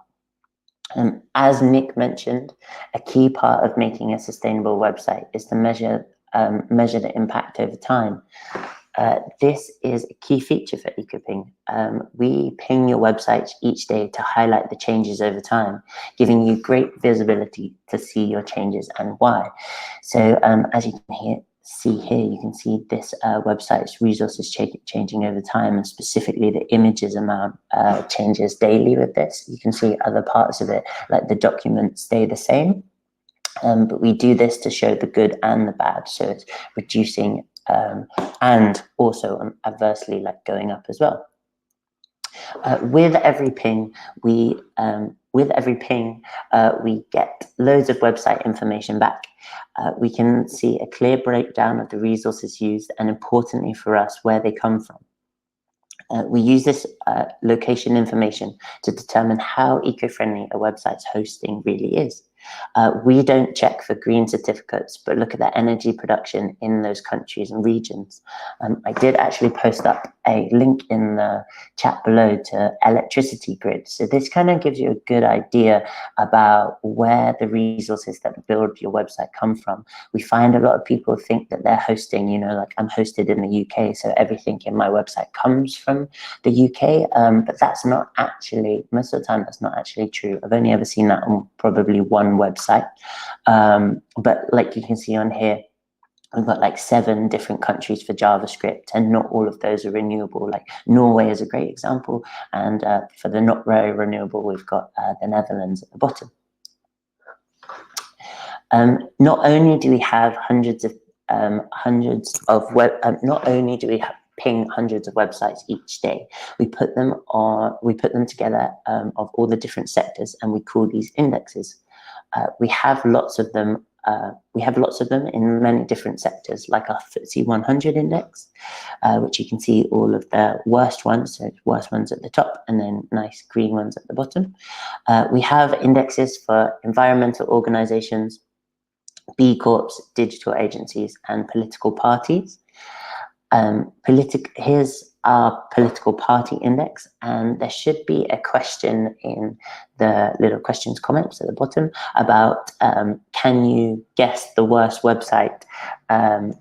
S7: As Nick mentioned, a key part of making a sustainable website is to measure the impact over time. This is a key feature for Ecoping. We ping your websites each day to highlight the changes over time, giving you great visibility to see your changes and why. So as you can see here, you can see this website's resources changing over time, and specifically the images amount changes daily with this. You can see other parts of it, like the documents, stay the same. But we do this to show the good and the bad, so it's reducing and also adversely like going up as well. With every ping, we get loads of website information back. We can see a clear breakdown of the resources used, and importantly for us, where they come from. We use this location information to determine how eco-friendly a website's hosting really is. We don't check for green certificates, but look at the energy production in those countries and regions. I did actually post up a link in the chat below to electricity grid. So this kind of gives you a good idea about where the resources that build your website come from. We find a lot of people think that they're hosting, you know, like I'm hosted in the UK, so everything in my website comes from the UK, but that's not actually, most of the time, that's not actually true. I've only ever seen that on probably one website, but like you can see on here, we've got like 7 different countries for JavaScript, and not all of those are renewable. Like Norway is a great example, and for the not very renewable, we've got the Netherlands at the bottom. Not only do we have ping hundreds of websites each day, we put them together of all the different sectors, and we call these indexes. We have lots of them. In many different sectors, like our FTSE 100 index, which you can see all of the worst ones, so worst ones at the top, and then nice green ones at the bottom. We have indexes for environmental organizations, B Corps, digital agencies, and political parties. Here's our political party index, and there should be a question in the little questions comments at the bottom about can you guess the worst website? Can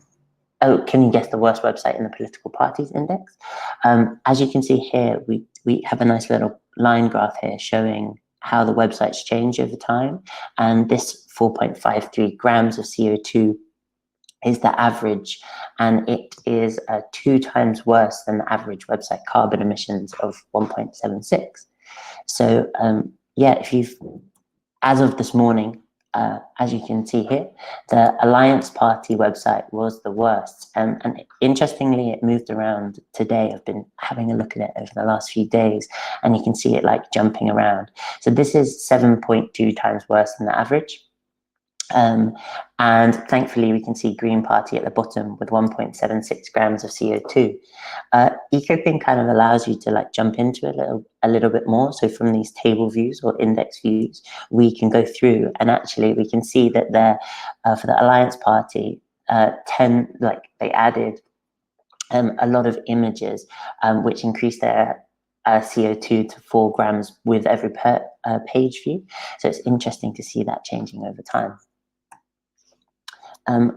S7: you guess the worst website in the political parties index? As you can see here, we have a nice little line graph here showing how the websites change over time, and this 4.53 grams of CO2 is the average, and it is 2 times worse than the average website carbon emissions of 1.76. So yeah, as of this morning, as you can see here, the Alliance Party website was the worst. And interestingly, it moved around today. I've been having a look at it over the last few days, and you can see it like jumping around. So this is 7.2 times worse than the average. And thankfully, we can see Green Party at the bottom with 1.76 grams of CO2. Ecoping kind of allows you to like jump into it a little bit more. So from these table views or index views, we can go through, and actually we can see that there for the Alliance Party, they added a lot of images, which increased their CO2 to 4 grams with every page view. So it's interesting to see that changing over time.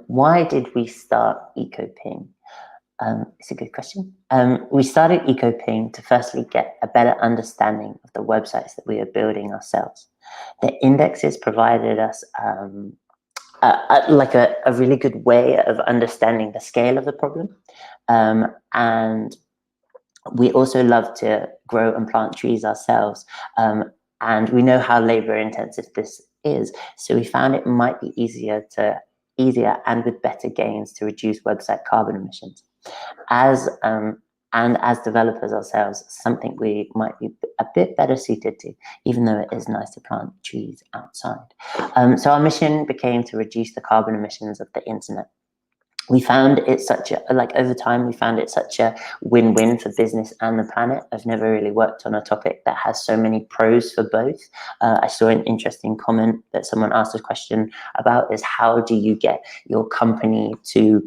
S7: Why did we start Ecoping? It's a good question. We started Ecoping to firstly get a better understanding of the websites that we are building ourselves. The indexes provided us a really good way of understanding the scale of the problem. And we also love to grow and plant trees ourselves. And we know how labor intensive this is. So we found it might be easier and with better gains to reduce website carbon emissions. And as developers ourselves, something we might be a bit better suited to, even though it is nice to plant trees outside. So our mission became to reduce the carbon emissions of the internet. We found it over time, we found it such a win-win for business and the planet. I've never really worked on a topic that has so many pros for both. I saw an interesting comment that someone asked a question about is how do you get your company to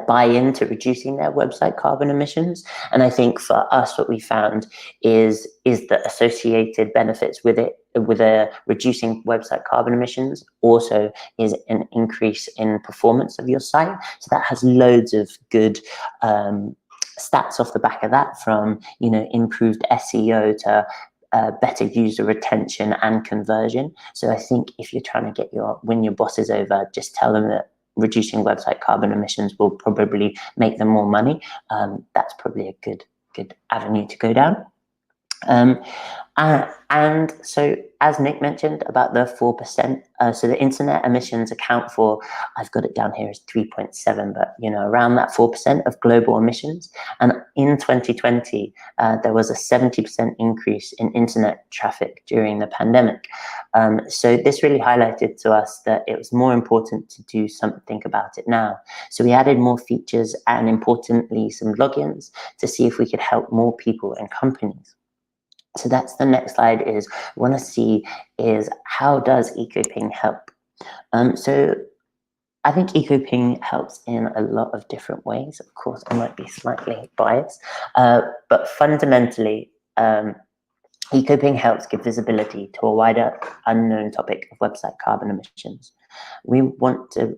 S7: buy into reducing their website carbon emissions? And I think for us, what we found is the associated benefits with it, with reducing website carbon emissions, also is an increase in performance of your site. So that has loads of good stats off the back of that, from improved SEO to better user retention and conversion. So I think if you're trying to win your bosses over, just tell them that reducing website carbon emissions will probably make them more money. That's probably a good avenue to go down. And so, as Nick mentioned about the 4%, so the internet emissions account for, I've got it down here as 3.7, but around that 4% of global emissions. And in 2020, there was a 70% increase in internet traffic during the pandemic. So this really highlighted to us that it was more important to do something about it now. So we added more features and, importantly, some logins to see if we could help more people and companies. So that's the next slide. Is want to see is how does Ecoping help? So I think Ecoping helps in a lot of different ways. Of course, I might be slightly biased, but fundamentally, Ecoping helps give visibility to a wider unknown topic of website carbon emissions. We want to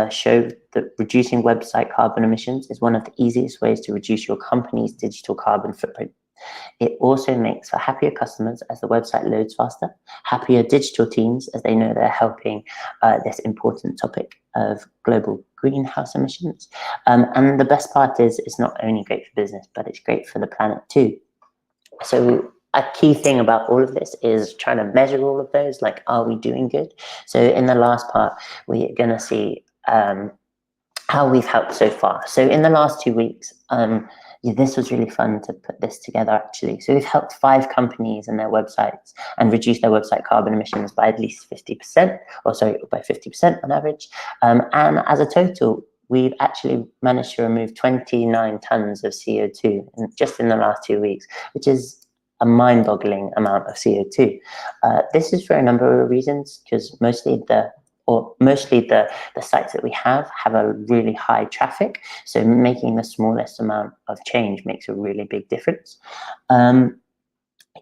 S7: show that reducing website carbon emissions is one of the easiest ways to reduce your company's digital carbon footprint. It also makes for happier customers as the website loads faster, happier digital teams as they know they're helping this important topic of global greenhouse emissions. And the best part is it's not only great for business, but it's great for the planet too. So a key thing about all of this is trying to measure all of those, like, are we doing good? So in the last part, we're going to see how we've helped so far. So in the last 2 weeks, this was really fun to put this together, actually. So we've helped 5 companies and their websites and reduce their website carbon emissions by at least 50%, by 50% on average. And as a total, we've actually managed to remove 29 tons of CO2 just in the last 2 weeks, which is a mind-boggling amount of CO2. This is for a number of reasons, because mostly the sites that we have a really high traffic, so making the smallest amount of change makes a really big difference.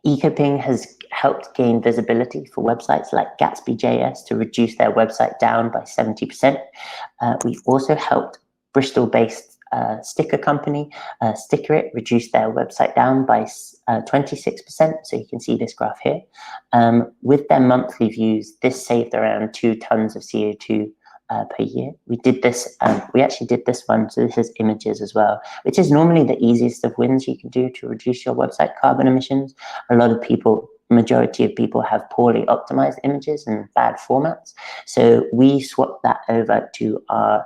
S7: Ecoping has helped gain visibility for websites like Gatsby.js to reduce their website down by 70%. We've also helped Bristol-based sticker company, Sticker It, reduce their website down by 26%. So you can see this graph here. With their monthly views, this saved around 2 tons of CO2 per year. We did this, we actually did this one, so this is images as well, which is normally the easiest of wins you can do to reduce your website carbon emissions. A lot of people, majority of people have poorly optimized images and bad formats. So we swapped that over to our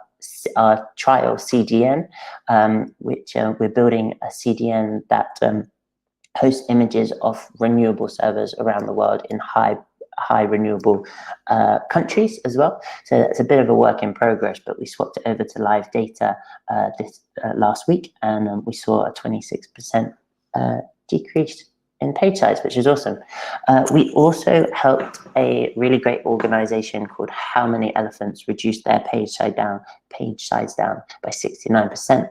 S7: trial CDN, which we're building a CDN that host images of renewable servers around the world in high renewable countries as well. So that's a bit of a work in progress, but we swapped it over to live data this last week, and we saw a 26% decrease in page size, which is awesome. We also helped a really great organization called How Many Elephants reduce their page size down by 69%.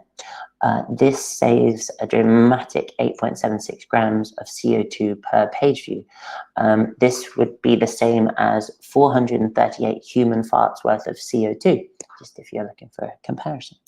S7: This saves a dramatic 8.76 grams of CO2 per page view. This would be the same as 438 human farts worth of CO2, just if you're looking for a comparison.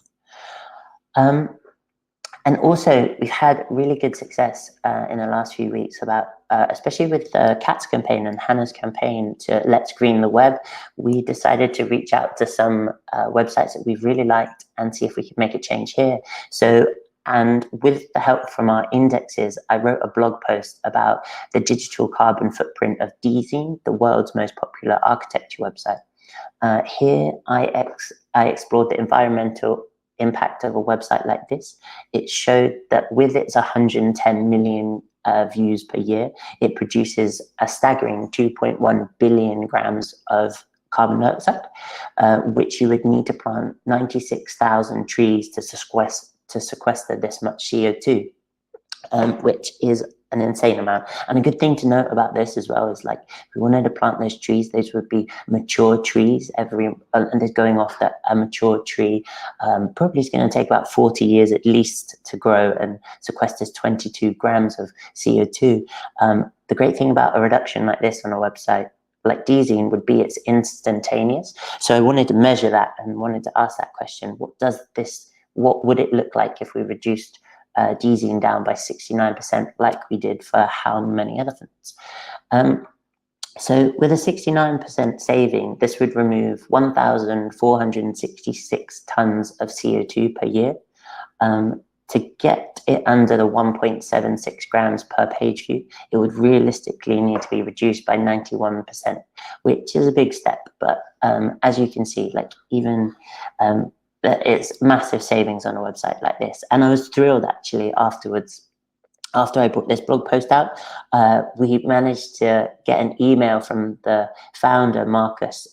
S7: And also, we've had really good success in the last few weeks about, especially with Kat's campaign and Hannah's campaign to Let's Green the Web. We decided to reach out to some websites that we've really liked and see if we could make a change here. So, and with the help from our indexes, I wrote a blog post about the digital carbon footprint of Dzine, the world's most popular architecture website. Here, I explored the environmental impact of a website like this. It showed that with its 110 million views per year, it produces a staggering 2.1 billion grams of carbon dioxide, which you would need to plant 96,000 trees to sequester this much CO2, which is an insane amount. And a good thing to note about this as well is, like, if we wanted to plant those trees, those would be mature trees and they're going off that a mature tree probably is going to take about 40 years at least to grow and sequesters 22 grams of CO2. The great thing about a reduction like this on a website like Dzine would be it's instantaneous. So I wanted to measure that and wanted to ask that question: what would it look like if we reduced Dzine down by 69% like we did for How Many Elephants? So with a 69% saving, this would remove 1,466 tons of CO2 per year. To get it under the 1.76 grams per page view, it would realistically need to be reduced by 91%, which is a big step. But as you can see, like, even it's massive savings on a website like this. And I was thrilled actually afterwards. After I put this blog post out, we managed to get an email from the founder, Marcus,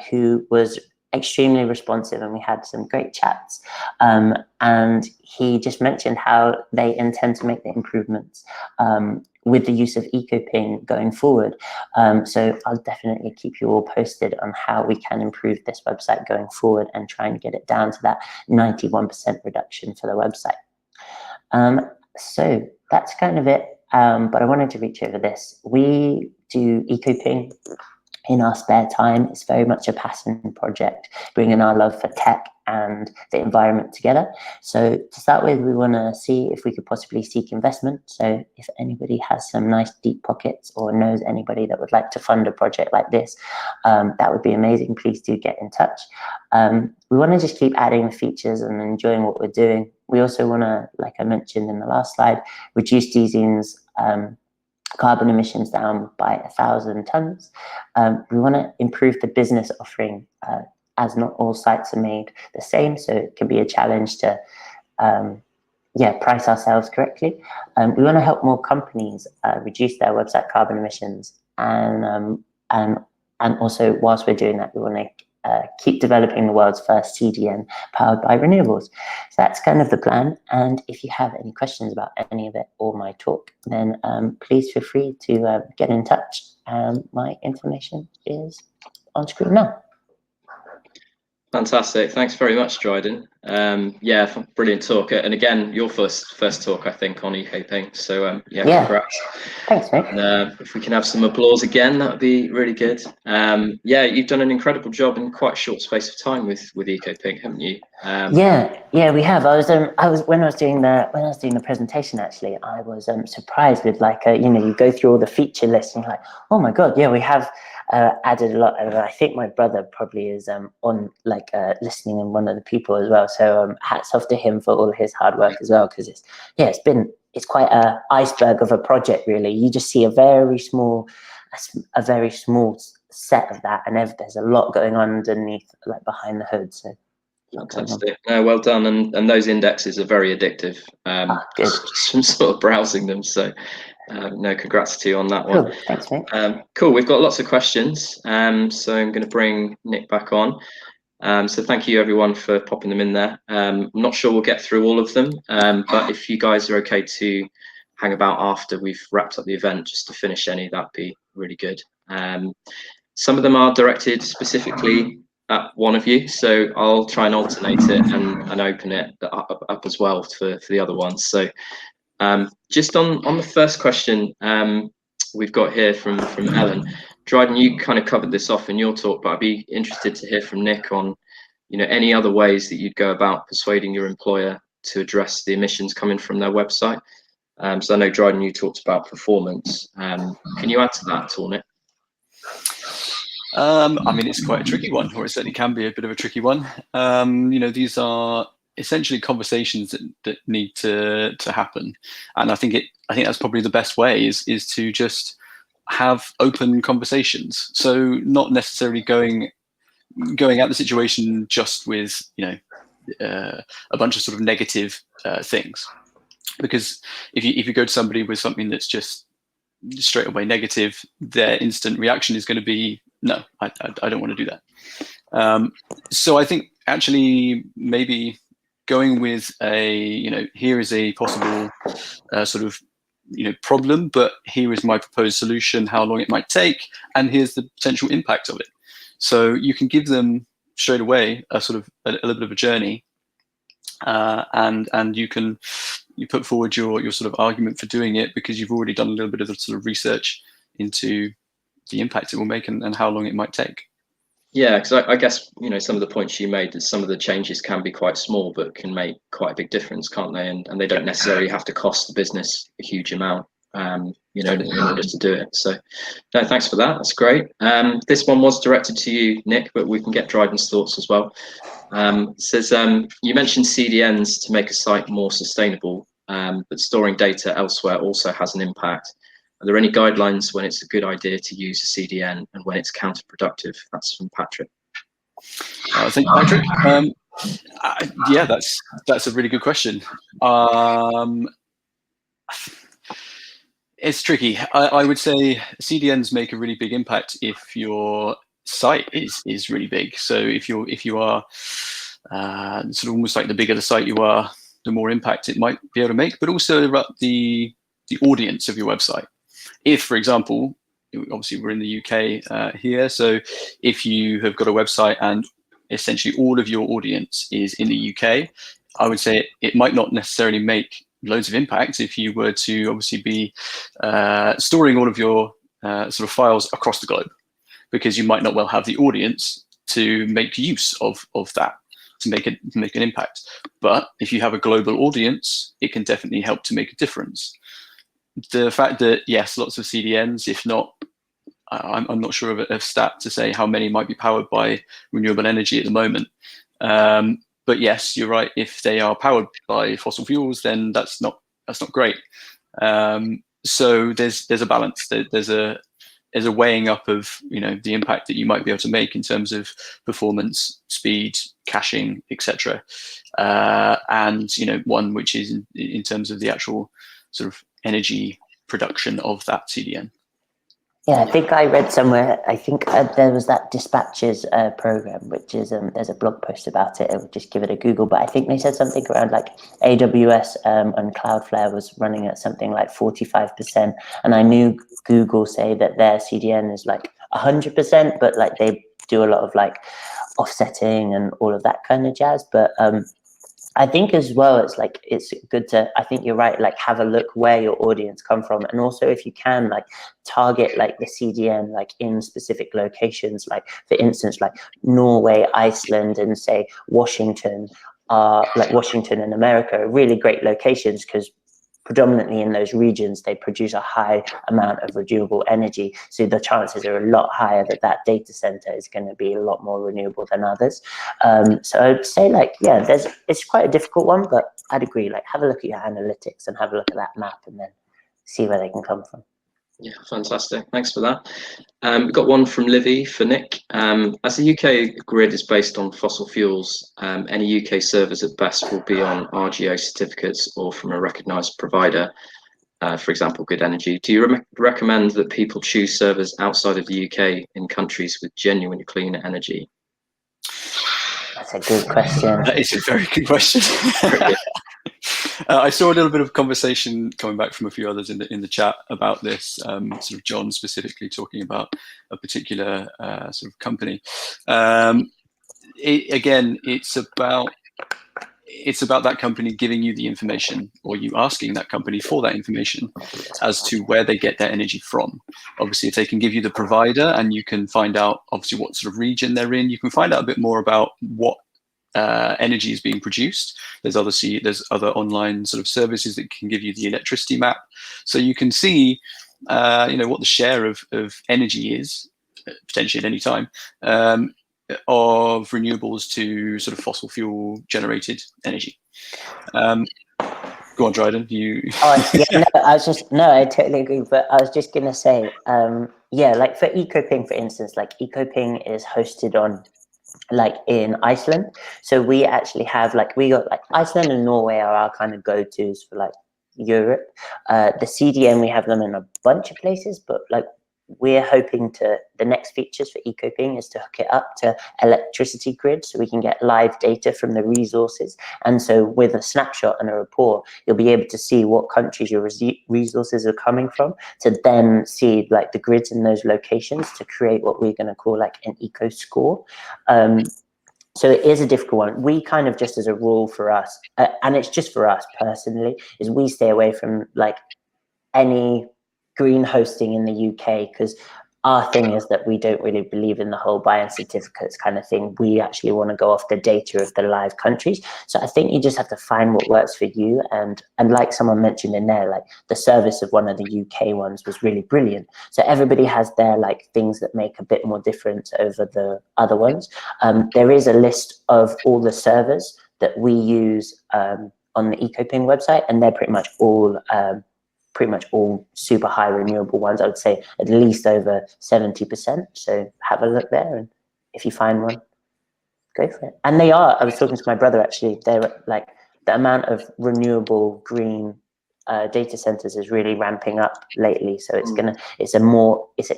S7: who was extremely responsive, and we had some great chats. And he just mentioned how they intend to make the improvements with the use of Ecoping going forward. So I'll definitely keep you all posted on how we can improve this website going forward and try and get it down to that 91% reduction for the website. So that's kind of it. But I wanted to reach over this. We do Ecoping in our spare time. It's very much a passion project, bringing our love for tech and the environment together. So to start with, we want to see if we could possibly seek investment. So if anybody has some nice deep pockets or knows anybody that would like to fund a project like this, that would be amazing. Please do get in touch. We want to just keep adding features and enjoying what we're doing. We also want to, like I mentioned in the last slide, reduce Dzine's carbon emissions down by 1,000 tons. We want to improve the business offering, as not all sites are made the same, so it can be a challenge to price ourselves correctly. We want to help more companies reduce their website carbon emissions, and also whilst we're doing that, we want to keep developing the world's first CDN powered by renewables. So that's kind of the plan. And if you have any questions about any of it or my talk, then please feel free to get in touch. My information is on screen now.
S3: Fantastic. Thanks very much, Dryden. Yeah, brilliant talk. And again, your first talk, I think, on Ecoping. So yeah, congrats.
S7: Thanks, mate.
S3: And if we can have some applause again, that would be really good. Yeah, you've done an incredible job in quite a short space of time with Ecoping, haven't you?
S7: Yeah, we have. When I was doing the presentation, actually, I was surprised with, like, you go through all the feature lists and you're like, oh my god, yeah, we have added a lot. And I think my brother probably is on like listening and one of the people as well. So hats off to him for all his hard work as well, because it's quite a iceberg of a project really. You just see a very small set of that, and there's a lot going on underneath, like behind the hood. So
S3: fantastic. No, well done. And those indexes are very addictive. Just from sort of browsing them. So no, congrats to you on that one.
S7: Cool. Thanks, mate.
S3: Cool. We've got lots of questions. So I'm going to bring Nick back on. So thank you everyone for popping them in there. I'm not sure we'll get through all of them, but if you guys are okay to hang about after we've wrapped up the event just to finish any, that'd be really good. Some of them are directed specifically at one of you, so I'll try and alternate it and open it up as well for the other ones. So just on the first question we've got here from Ellen. Dryden, you kind of covered this off in your talk, but I'd be interested to hear from Nick on, any other ways that you'd go about persuading your employer to address the emissions coming from their website. So I know, Dryden, you talked about performance. Can you add to that at all, Nick?
S6: I mean, it's quite a tricky one, or it certainly can be a bit of a tricky one. These are essentially conversations that need to happen, and I think that's probably the best way is to just have open conversations. So not necessarily going at the situation just with a bunch of sort of negative things, because if you go to somebody with something that's just straight away negative, their instant reaction is going to be, no, I don't want to do that. So I think actually maybe going with here is a possible sort of problem, but here is my proposed solution, how long it might take, and here's the potential impact of it. So you can give them straight away a sort of a little bit of a journey, and you put forward your sort of argument for doing it, because you've already done a little bit of the sort of research into the impact it will make and how long it might take.
S3: Yeah, because I guess some of the points you made, that some of the changes can be quite small but can make quite a big difference, can't they? And they don't necessarily have to cost the business a huge amount, in order to do it. So no, thanks for that. That's great. This one was directed to you, Nick, but we can get Dryden's thoughts as well. It says, you mentioned CDNs to make a site more sustainable, but storing data elsewhere also has an impact. Are there any guidelines when it's a good idea to use a CDN and when it's counterproductive? That's from Patrick.
S6: Thank you, Patrick. Yeah, that's a really good question. It's tricky. I would say CDNs make a really big impact if your site is really big. So if you are sort of almost like the bigger the site you are, the more impact it might be able to make, but also the audience of your website. If, for example, obviously we're in the UK here, so if you have got a website and essentially all of your audience is in the UK, I would say it might not necessarily make loads of impact if you were to obviously be storing all of your sort of files across the globe, because you might not well have the audience to make use of that to make an impact. But if you have a global audience, it can definitely help to make a difference. The fact that, yes, lots of CDNs, if not, I'm not sure of a stat to say how many might be powered by renewable energy at the moment. But yes, you're right. If they are powered by fossil fuels, then that's not great. So there's a balance. There's a weighing up of the impact that you might be able to make in terms of performance, speed, caching, etc. And one which is in terms of the actual sort of energy production of that CDN.
S7: Yeah, I think I read somewhere, I think there was that dispatches program, which is, there's a blog post about it. I would just give it a Google, but I think they said something around like AWS and Cloudflare was running at something like 45%. And I knew Google say that their CDN is like 100%, but like they do a lot of like offsetting and all of that kind of jazz. But I think as well, it's good to, I think you're right, like have a look where your audience come from. And also if you can like target like the CDN, like in specific locations, like for instance, like Norway, Iceland, and say Washington, like Washington and America are really great locations because predominantly in those regions, they produce a high amount of renewable energy. So the chances are a lot higher that that data center is going to be a lot more renewable than others. So I'd say, like, yeah, it's quite a difficult one, but I'd agree, like, have a look at your analytics and have a look at that map and then see where they can come from.
S3: Yeah, fantastic. Thanks for that. We've got one from Livy for Nick. As the UK grid is based on fossil fuels, any UK servers at best will be on RGO certificates or from a recognised provider, for example, Good Energy. Do you recommend that people choose servers outside of the UK in countries with genuine clean energy?
S7: That's a good question.
S6: That is a very good question. I saw a little bit of conversation coming back from a few others in the chat about this. Sort of John specifically talking about a particular sort of company. Again, it's about that company giving you the information, or you asking that company for that information as to where they get their energy from. Obviously, if they can give you the provider and you can find out obviously what sort of region they're in, you can find out a bit more about what energy is being produced. There's other online sort of services that can give you the electricity map, so you can see what the share of energy is potentially at any time of renewables to sort of fossil fuel generated energy. Go on, Dryden.
S7: I totally agree. But I was just gonna say, like for Ecoping, for instance, like Ecoping is hosted on, like, in Iceland. So we actually have, like, we got, like, Iceland and Norway are our kind of go-tos for, like, Europe. The CDN, we have them in a bunch of places, but, like, we're hoping to, the next features for Ecoping is to hook it up to electricity grid so we can get live data from the resources. And so with a snapshot and a report, you'll be able to see what countries your resources are coming from, to then see, like, the grids in those locations to create what we're going to call, like, an eco score. So it is a difficult one. We kind of, just as a rule for us, and it's just for us personally, is we stay away from, like, any green hosting in the UK, because our thing is that we don't really believe in the whole buying certificates kind of thing. We actually want to go off the data of the live countries. So I think you just have to find what works for you. And like someone mentioned in there, like, the service of one of the UK ones was really brilliant. So everybody has their, like, things that make a bit more difference over the other ones. There is a list of all the servers that we use on the Ecoping website, and they're pretty much all super high renewable ones. I would say at least over 70%. So have a look there, and if you find one, go for it. And they are, I was talking to my brother actually, they're, like, the amount of renewable green data centers is really ramping up lately. So it's an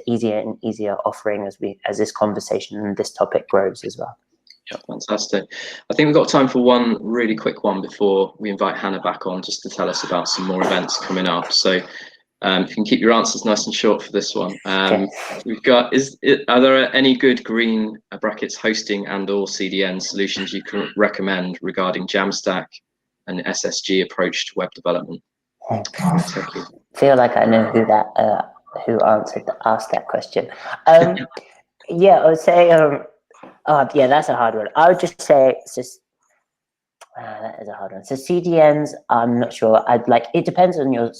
S7: easier and easier offering as this conversation and this topic grows as well.
S3: Yeah, fantastic. I think we've got time for one really quick one before we invite Hannah back on, just to tell us about some more events coming up. So if you can keep your answers nice and short for this one. We've got, are there any good green hosting and or CDN solutions you can recommend regarding Jamstack and SSG approach to web development?
S7: I feel like I know who asked that question. Yeah, I would say yeah, that's a hard one. I would just say it's just that is a hard one. So CDNs, I'm not sure. It depends on your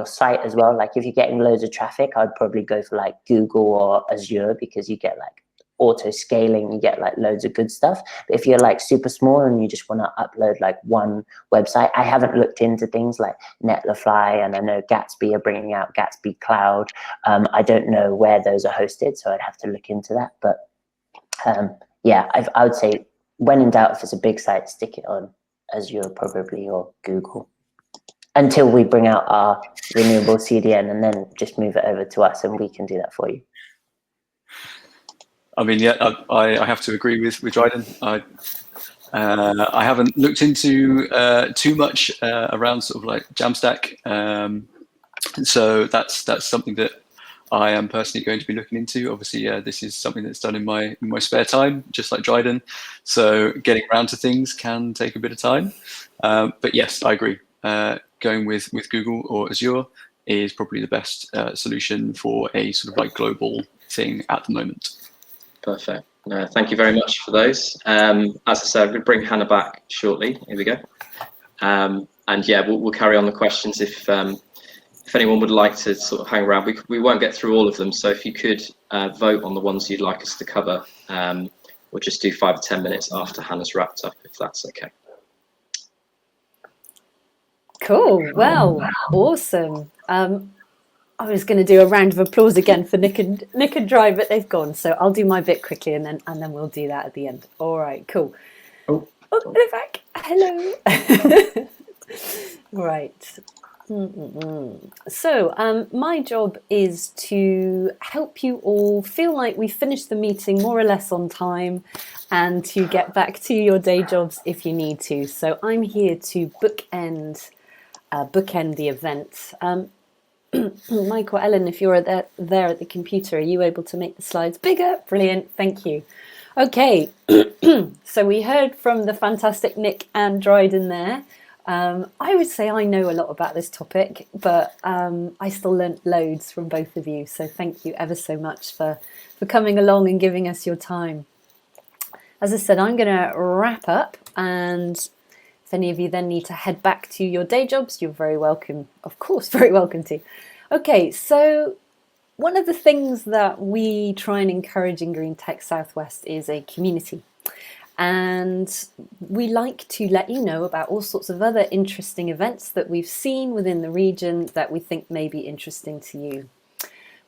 S7: site as well. Like, if you're getting loads of traffic, I'd probably go for, like, Google or Azure, because you get, like, auto scaling, you get, like, loads of good stuff. But if you're, like, super small and you just want to upload, like, one website, I haven't looked into things like Netlify, and I know Gatsby are bringing out Gatsby Cloud. I don't know where those are hosted, so I'd have to look into that. But yeah, I would say, when in doubt, if it's a big site, stick it on Azure probably, or Google, until we bring out our renewable CDN, and then just move it over to us and we can do that for you.
S6: I mean, yeah, I have to agree with Dryden. I haven't looked into too much around sort of like Jamstack, so that's something that I am personally going to be looking into. Obviously, this is something that's done in my spare time, just like Dryden. So getting around to things can take a bit of time. But yes, I agree. Going with Google or Azure is probably the best solution for a sort of like global thing at the moment.
S3: Perfect. Thank you very much for those. As I said, we'll bring Hannah back shortly. Here we go. and yeah, we'll carry on the questions if anyone would like to sort of hang around. We won't get through all of them, so if you could vote on the ones you'd like us to cover, we'll just do 5 or 10 minutes after Hannah's wrapped up, if that's okay.
S2: Cool. Well, awesome. I was going to do a round of applause again for Nick and Dry, but they've gone. So I'll do my bit quickly, and then we'll do that at the end. All right. Cool. Oh, they're back. Hello. Right. So my job is to help you all feel like we finished the meeting more or less on time, and to get back to your day jobs if you need to. So I'm here to bookend the event. Mike or Ellen, if you're there at the computer, are you able to make the slides bigger? Brilliant, thank you. Okay, so we heard from the fantastic Nick and Dryden there. I would say I know a lot about this topic, but I still learnt loads from both of you. So thank you ever so much for coming along and giving us your time. As I said, I'm going to wrap up, and if any of you then need to head back to your day jobs, you're very welcome, of course, very welcome to. Okay, so one of the things that we try and encourage in Green Tech Southwest is a community. And we like to let you know about all sorts of other interesting events that we've seen within the region that we think may be interesting to you.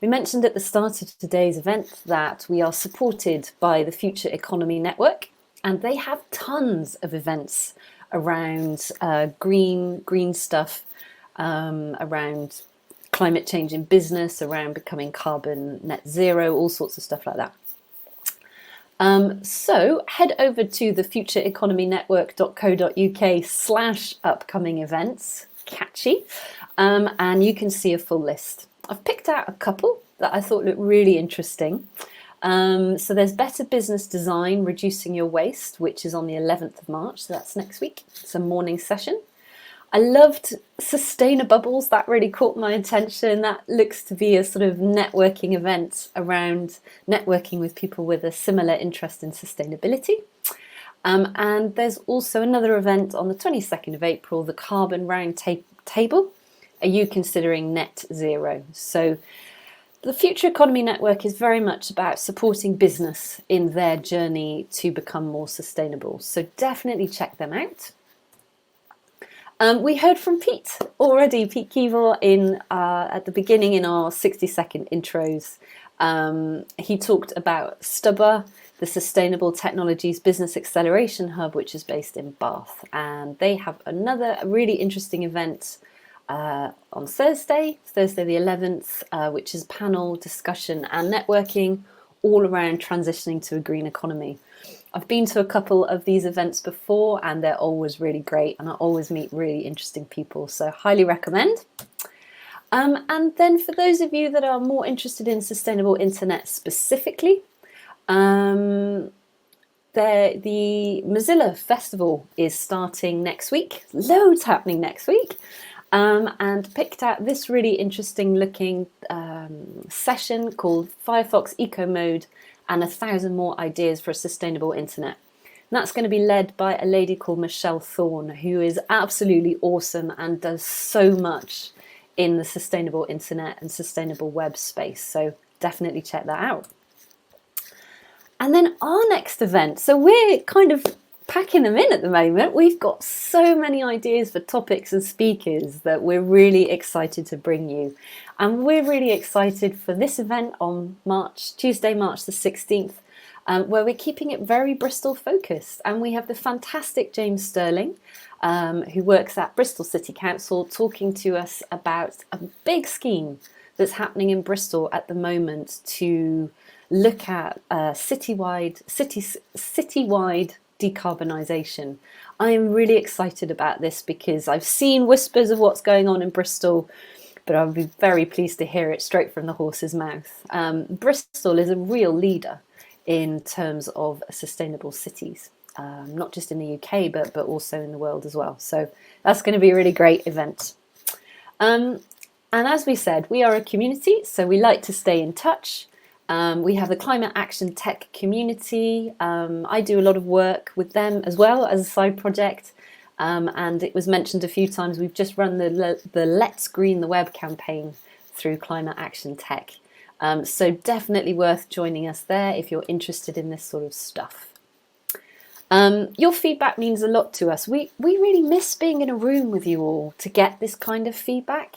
S2: We mentioned at the start of today's event that we are supported by the Future Economy Network, and they have tons of events around green stuff, around climate change in business, around becoming carbon net zero, all sorts of stuff like that. So head over to the futureeconomynetwork.co.uk/upcoming events, catchy, and you can see a full list. I've picked out a couple that I thought looked really interesting. So there's Better Business Design, Reducing Your Waste, which is on the 11th of March, so that's next week. It's a morning session. I loved Sustainabubbles, that really caught my attention. That looks to be a sort of networking event around networking with people with a similar interest in sustainability. And there's also another event on the 22nd of April, the Carbon Round Table. Are you considering net zero? So the Future Economy Network is very much about supporting business in their journey to become more sustainable. So definitely check them out. We heard from Pete already, Pete Keevil, at the beginning in our 60-second intros. He talked about STUBA, the Sustainable Technologies Business Acceleration Hub, which is based in Bath. And they have another really interesting event on Thursday the 11th, which is panel discussion and networking all around transitioning to a green economy. I've been to a couple of these events before, and they're always really great, and I always meet really interesting people, so highly recommend. And then for those of you that are more interested in sustainable internet specifically, the Mozilla Festival is starting next week. Loads happening next week. And picked out this really interesting looking session called Firefox Eco Mode and 1,000 more ideas for a sustainable internet. And that's going to be led by a lady called Michelle Thorne, who is absolutely awesome and does so much in the sustainable internet and sustainable web space. So definitely check that out. And then our next event, so we're kind of packing them in at the moment. We've got so many ideas for topics and speakers that we're really excited to bring you. And we're really excited for this event on Tuesday, March the 16th, where we're keeping it very Bristol focused. And we have the fantastic James Sterling, who works at Bristol City Council, talking to us about a big scheme that's happening in Bristol at the moment to look at citywide decarbonisation. I am really excited about this because I've seen whispers of what's going on in Bristol, but I'll be very pleased to hear it straight from the horse's mouth. Bristol is a real leader in terms of sustainable cities, not just in the UK, but also in the world as well. So that's going to be a really great event. And as we said, we are a community, so we like to stay in touch. We have the Climate Action Tech community. I do a lot of work with them as well as a side project. And it was mentioned a few times, we've just run the Let's Green the Web campaign through Climate Action Tech. So definitely worth joining us there if you're interested in this sort of stuff. Your feedback means a lot to us. We really miss being in a room with you all to get this kind of feedback.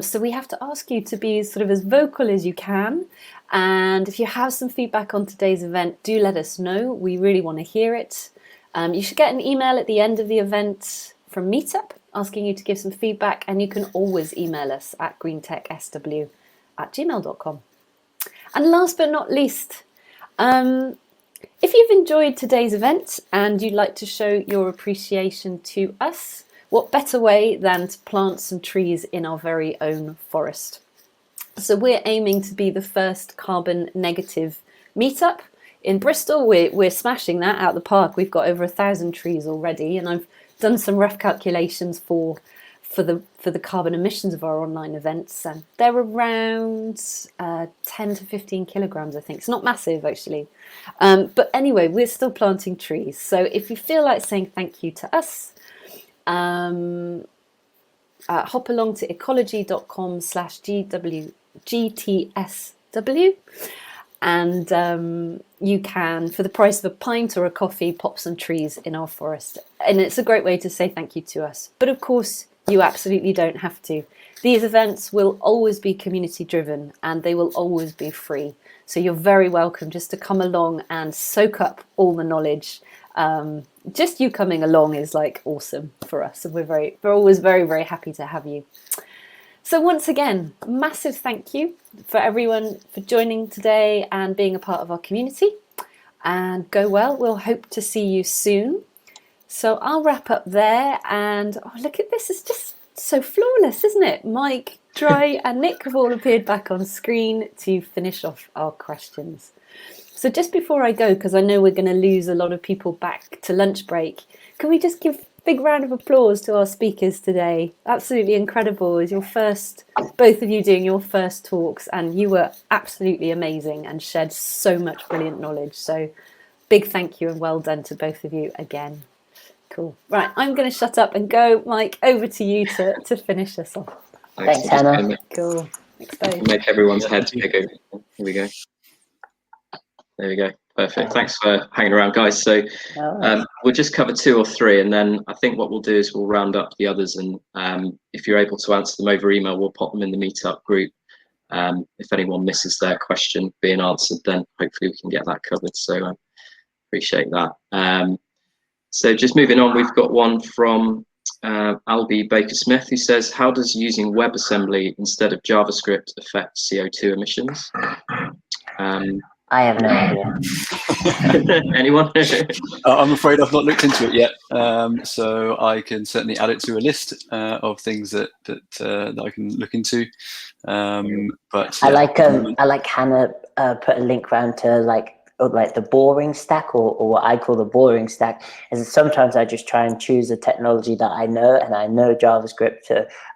S2: So we have to ask you to be sort of as vocal as you can. And if you have some feedback on today's event, do let us know. We really want to hear it. You should get an email at the end of the event from Meetup asking you to give some feedback, and you can always email us at greentechsw@gmail.com. And last but not least, if you've enjoyed today's event and you'd like to show your appreciation to us, what better way than to plant some trees in our very own forest? So we're aiming to be the first carbon negative meetup in Bristol. We're smashing that out of the park. We've got over 1,000 trees already, and I've done some rough calculations for the carbon emissions of our online events, and they're around 10 to 15 kilograms, I think. It's not massive, actually. But anyway, we're still planting trees. So if you feel like saying thank you to us, hop along to ecology.com/GTSW, and you can, for the price of a pint or a coffee, pop some trees in our forest. And it's a great way to say thank you to us. But of course, you absolutely don't have to. These events will always be community driven, and they will always be free. So you're very welcome just to come along and soak up all the knowledge. Just you coming along is like awesome for us, and we're always very, very happy to have you. So once again, massive thank you for everyone for joining today and being a part of our community. And go well. We'll hope to see you soon. So I'll wrap up there, and oh, look at this. It's just so flawless, isn't it? Mike, Dry and Nick have all appeared back on screen to finish off our questions. So just before I go, because I know we're going to lose a lot of people back to lunch break, can we just give a big round of applause to our speakers today? Absolutely incredible. It's your first, both of you doing your first talks, and you were absolutely amazing and shared so much brilliant knowledge. So big thank you and well done to both of you again. Cool. Right, I'm going to shut up and go. Mike, over to you to finish us off.
S7: Thanks, Hannah.
S2: Cool.
S3: Make everyone's heads bigger. Here we go. There we go. Perfect. Thanks for hanging around, guys. So we'll just cover 2 or 3, and then I think what we'll do is we'll round up the others, and if you're able to answer them over email, we'll pop them in the meetup group. If anyone misses their question being answered, then hopefully we can get that covered. So appreciate that. So just moving on, we've got one from Albie Baker-Smith, who says, how does using WebAssembly instead of JavaScript affect CO2 emissions?
S7: I have no idea.
S3: Anyone?
S6: I'm afraid I've not looked into it yet, so I can certainly add it to a list of things that I can look into. But yeah.
S7: I like Hannah put a link round to like the boring stack, or what I call the boring stack. Is sometimes I just try and choose a technology that I know, and I know JavaScript,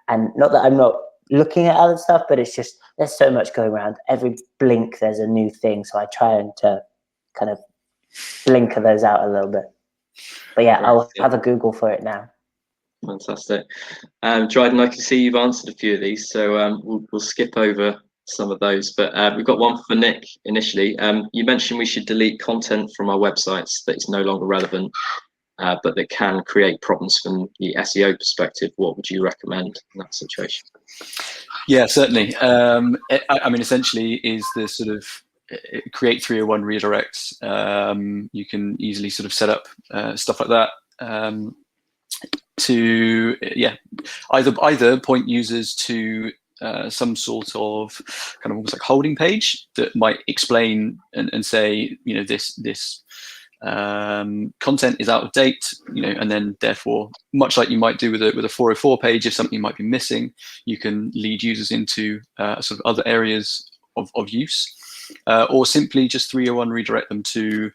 S7: and not that I'm not looking at other stuff, but it's just there's so much going around. Every blink there's a new thing, so I try and to kind of blinker those out a little bit. But yeah, I'll have a Google for it now.
S3: Fantastic. Dryden, I can see you've answered a few of these, so we'll skip over some of those, but we've got one for Nick initially. You mentioned we should delete content from our websites that is no longer relevant, but that can create problems from the SEO perspective. What would you recommend in that situation?
S6: Yeah, certainly. I mean, essentially is the sort of create 301 redirects. You can easily sort of set up stuff like that to either point users to some sort of kind of almost like holding page that might explain and say, you know, this content is out of date, you know, and then therefore, much like you might do with a 404 page, if something might be missing, you can lead users into sort of other areas of use, or simply just 301 redirect them to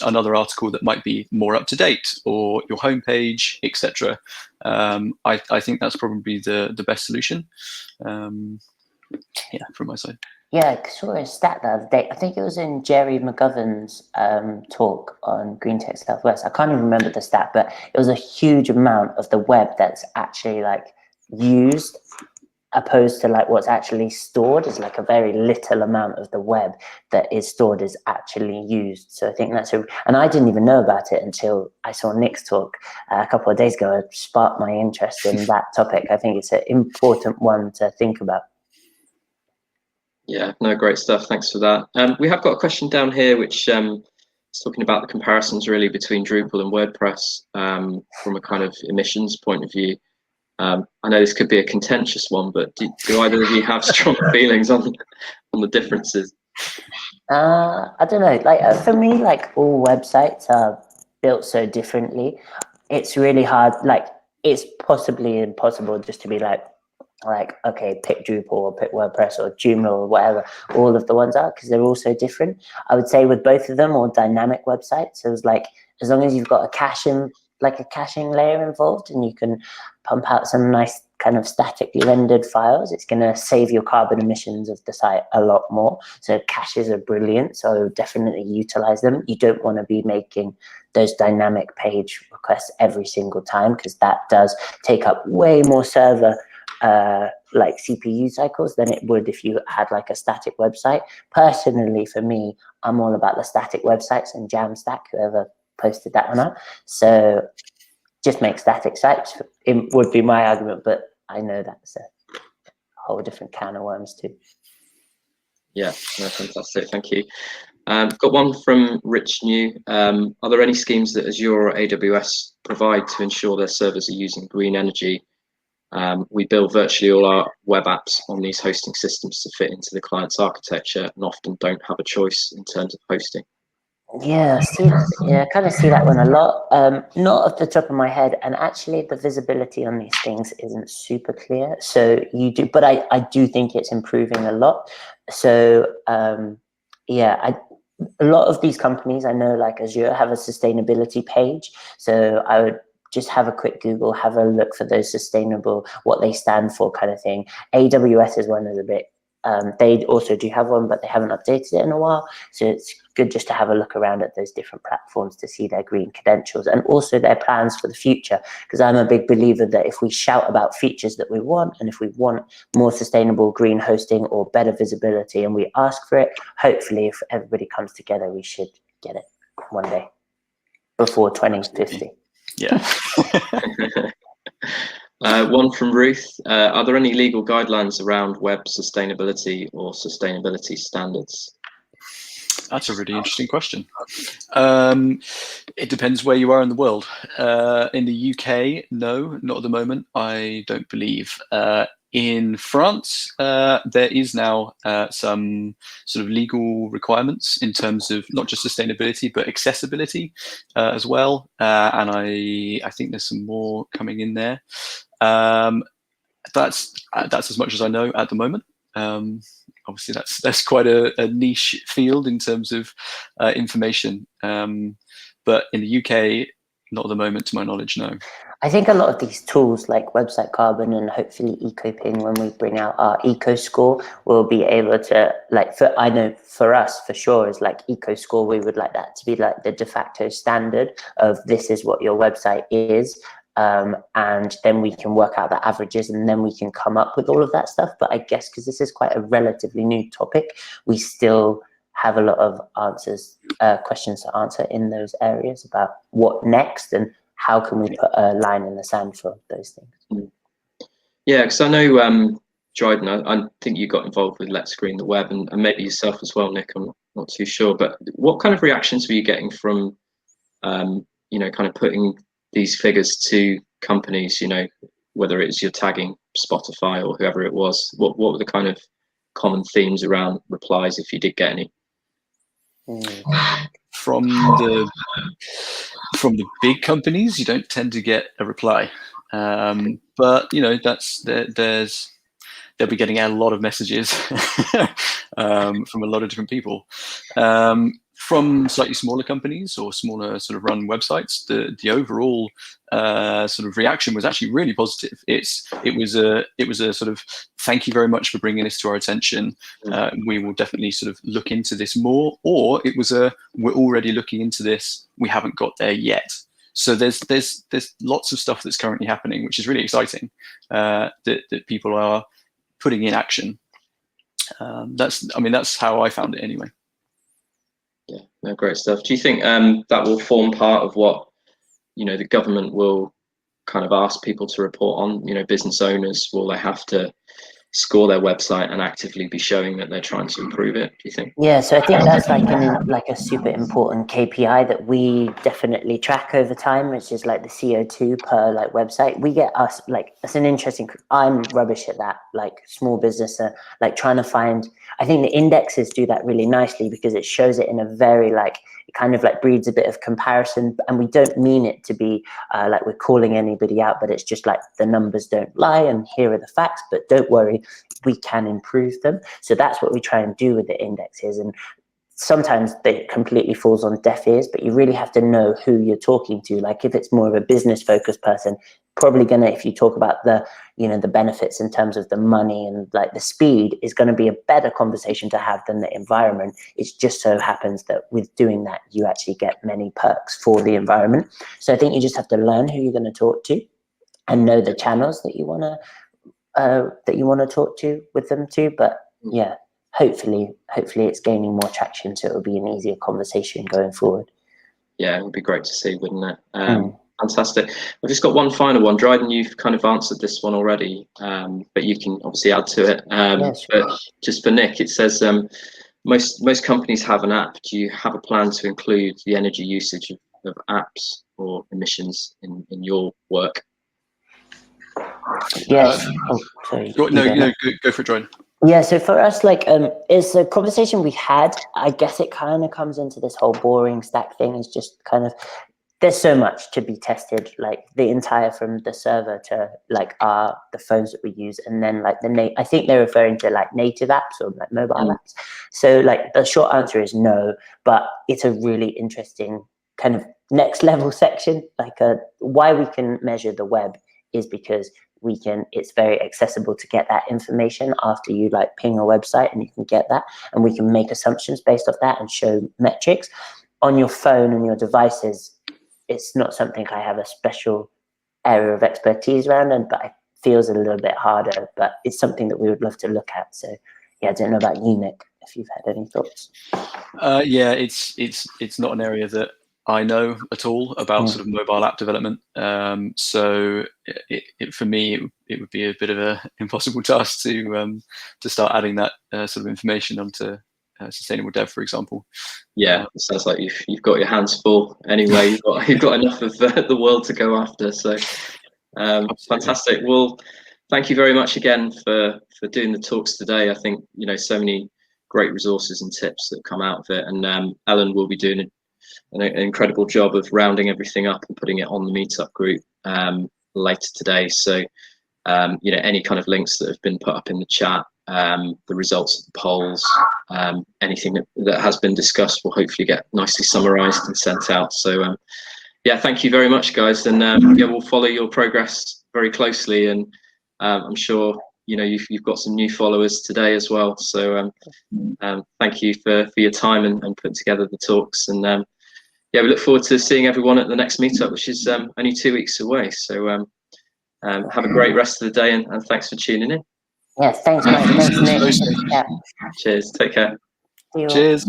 S6: another article that might be more up to date, or your homepage, etc. I think that's probably the best solution. Yeah, from my side.
S7: Yeah, I saw a stat the other day. I think it was in Jerry McGovern's talk on Green Tech Southwest. I can't even remember the stat, but it was a huge amount of the web that's actually like used, opposed to like what's actually stored. Is like a very little amount of the web that is stored is actually used. So I think that's and I didn't even know about it until I saw Nick's talk a couple of days ago. It sparked my interest in that topic. I think it's an important one to think about.
S3: Yeah, no, great stuff. Thanks for that. We have got a question down here, which is talking about the comparisons really between Drupal and WordPress from a kind of emissions point of view. I know this could be a contentious one, but do either of you have strong feelings on the differences?
S7: I don't know. Like for me, like all websites are built so differently. It's really hard. Like it's possibly impossible just to be like okay, pick Drupal or pick WordPress or Joomla or whatever all of the ones are, because they're all so different. I would say with both of them, or dynamic websites, it was like as long as you've got a caching layer involved and you can pump out some nice kind of statically rendered files, it's going to save your carbon emissions of the site a lot more. So caches are brilliant, so definitely utilize them. You don't want to be making those dynamic page requests every single time, because that does take up way more server like CPU cycles than it would if you had like a static website. Personally, for me, I'm all about the static websites and Jamstack, whoever posted that one up. So just make static sites. It would be my argument, but I know that's a whole different can of worms too.
S3: Yeah, no, fantastic. Thank you. Got one from Rich New. Are there any schemes that Azure or AWS provide to ensure their servers are using green energy? We build virtually all our web apps on these hosting systems to fit into the client's architecture and often don't have a choice in terms of hosting.
S7: Yeah, I kind of see that one a lot. Not off the top of my head, and actually the visibility on these things isn't super clear. So you do, but I do think it's improving a lot. So yeah, a lot of these companies I know, like Azure, have a sustainability page. So I would just have a quick Google, have a look for those sustainable, what they stand for kind of thing. AWS is one of the bit. They also do have one, but they haven't updated it in a while. So it's good just to have a look around at those different platforms to see their green credentials and also their plans for the future. Because I'm a big believer that if we shout about features that we want, and if we want more sustainable green hosting or better visibility and we ask for it, hopefully if everybody comes together, we should get it one day before 2050.
S6: Yeah.
S3: One from Ruth. Are there any legal guidelines around web sustainability or sustainability standards?
S6: That's a really interesting question. It depends where you are in the world. In the UK, no, not at the moment, I don't believe. In France, there is now some sort of legal requirements in terms of not just sustainability, but accessibility as well. And I think there's some more coming in there. That's as much as I know at the moment. Obviously, that's quite a niche field in terms of information. But in the UK, not at the moment, to my knowledge, no.
S7: I think a lot of these tools like Website Carbon and hopefully Ecoping, when we bring out our Eco Score, will be able to, like, I know for us for sure is like Eco Score, we would like that to be like the de facto standard of this is what your website is. And then we can work out the averages and then we can come up with all of that stuff. But I guess because this is quite a relatively new topic, we still have a lot of questions to answer in those areas about what next and how can we put a line in the sand for those things.
S3: Yeah, because I know, Dryden, I think you got involved with Let's Green the Web and maybe yourself as well, Nick, I'm not too sure. But what kind of reactions were you getting from, kind of putting these figures to companies, whether it's you're tagging Spotify or whoever it was? What were the kind of common themes around replies, if you did get any?
S6: From the big companies, you don't tend to get a reply, but they'll be getting a lot of messages from a lot of different people. from slightly smaller companies or smaller sort of run websites, the overall sort of reaction was actually really positive. It was a sort of thank you very much for bringing this to our attention. We will definitely sort of look into this more. Or it was we're already looking into this. We haven't got there yet. So there's lots of stuff that's currently happening, which is really exciting. That people are putting in action. That's how I found it anyway.
S3: Yeah, no, great stuff. Do you think that will form part of what, the government will kind of ask people to report on? Business owners, will they have to score their website and actively be showing that they're trying to improve it, do you think?
S7: Yeah, so I think that's like a super important KPI that we definitely track over time, which is like the CO2 per like website. We get it's an interesting, I'm rubbish at that, like small business, like trying to find, I think the indexes do that really nicely because it shows it in a very it kind of like breeds a bit of comparison, and we don't mean it to be like we're calling anybody out, but it's just like the numbers don't lie and here are the facts, but don't worry, we can improve them. So that's what we try and do with the indexes, and sometimes it completely falls on deaf ears, but you really have to know who you're talking to. Like if it's more of a business focused person, probably gonna, if you talk about the the benefits in terms of the money and like the speed, is going to be a better conversation to have than the environment. It just so happens that with doing that you actually get many perks for the environment. So I think you just have to learn who you're going to talk to and know the channels that you want to talk to with them too. But yeah, hopefully it's gaining more traction, so it'll be an easier conversation going forward.
S3: Yeah, it would be great to see, wouldn't it? Fantastic. I've just got one final one. Dryden, you've kind of answered this one already, but you can obviously add to it. But just for Nick, it says most companies have an app. Do you have a plan to include the energy usage of apps or emissions in your work?
S7: Yes. Sorry.
S6: Go for it, Dryden.
S7: Yeah, so for us, it's a conversation we had. I guess it kind of comes into this whole boring stack thing. Is just kind of, there's so much to be tested, like the entire, from the server to the phones that we use, and then I think they're referring to like native apps or like mobile apps. So the short answer is no, but it's a really interesting kind of next level section. Why we can measure the web is because it's very accessible to get that information after you ping a website, and you can get that, and we can make assumptions based off that and show metrics on your phone and your devices. It's not something I have a special area of expertise around, but it feels a little bit harder, but it's something that we would love to look at. So yeah, I don't know about you, Nick, if you've had any thoughts.
S6: Yeah, it's not an area that I know at all about sort of mobile app development. So for me, it would be a bit of an impossible task to start adding that sort of information onto sustainable dev, for example.
S3: Yeah, it sounds like you've got your hands full anyway. You've got enough of the world to go after. So fantastic. Well, thank you very much again for doing the talks today. I think so many great resources and tips that come out of it, and Ellen will be doing an incredible job of rounding everything up and putting it on the meetup group later today. So any kind of links that have been put up in the chat, the results of the polls, anything that has been discussed will hopefully get nicely summarized and sent out. So yeah, thank you very much, guys, and we'll follow your progress very closely, and I'm sure you've got some new followers today as well. So thank you for your time and putting together the talks, and yeah, we look forward to seeing everyone at the next meetup, which is only 2 weeks away. So have a great rest of the day, and thanks for tuning in.
S7: Yeah, thanks, guys. Thanks, Nick.
S3: Cheers. Take care.
S7: See you all.
S6: Cheers.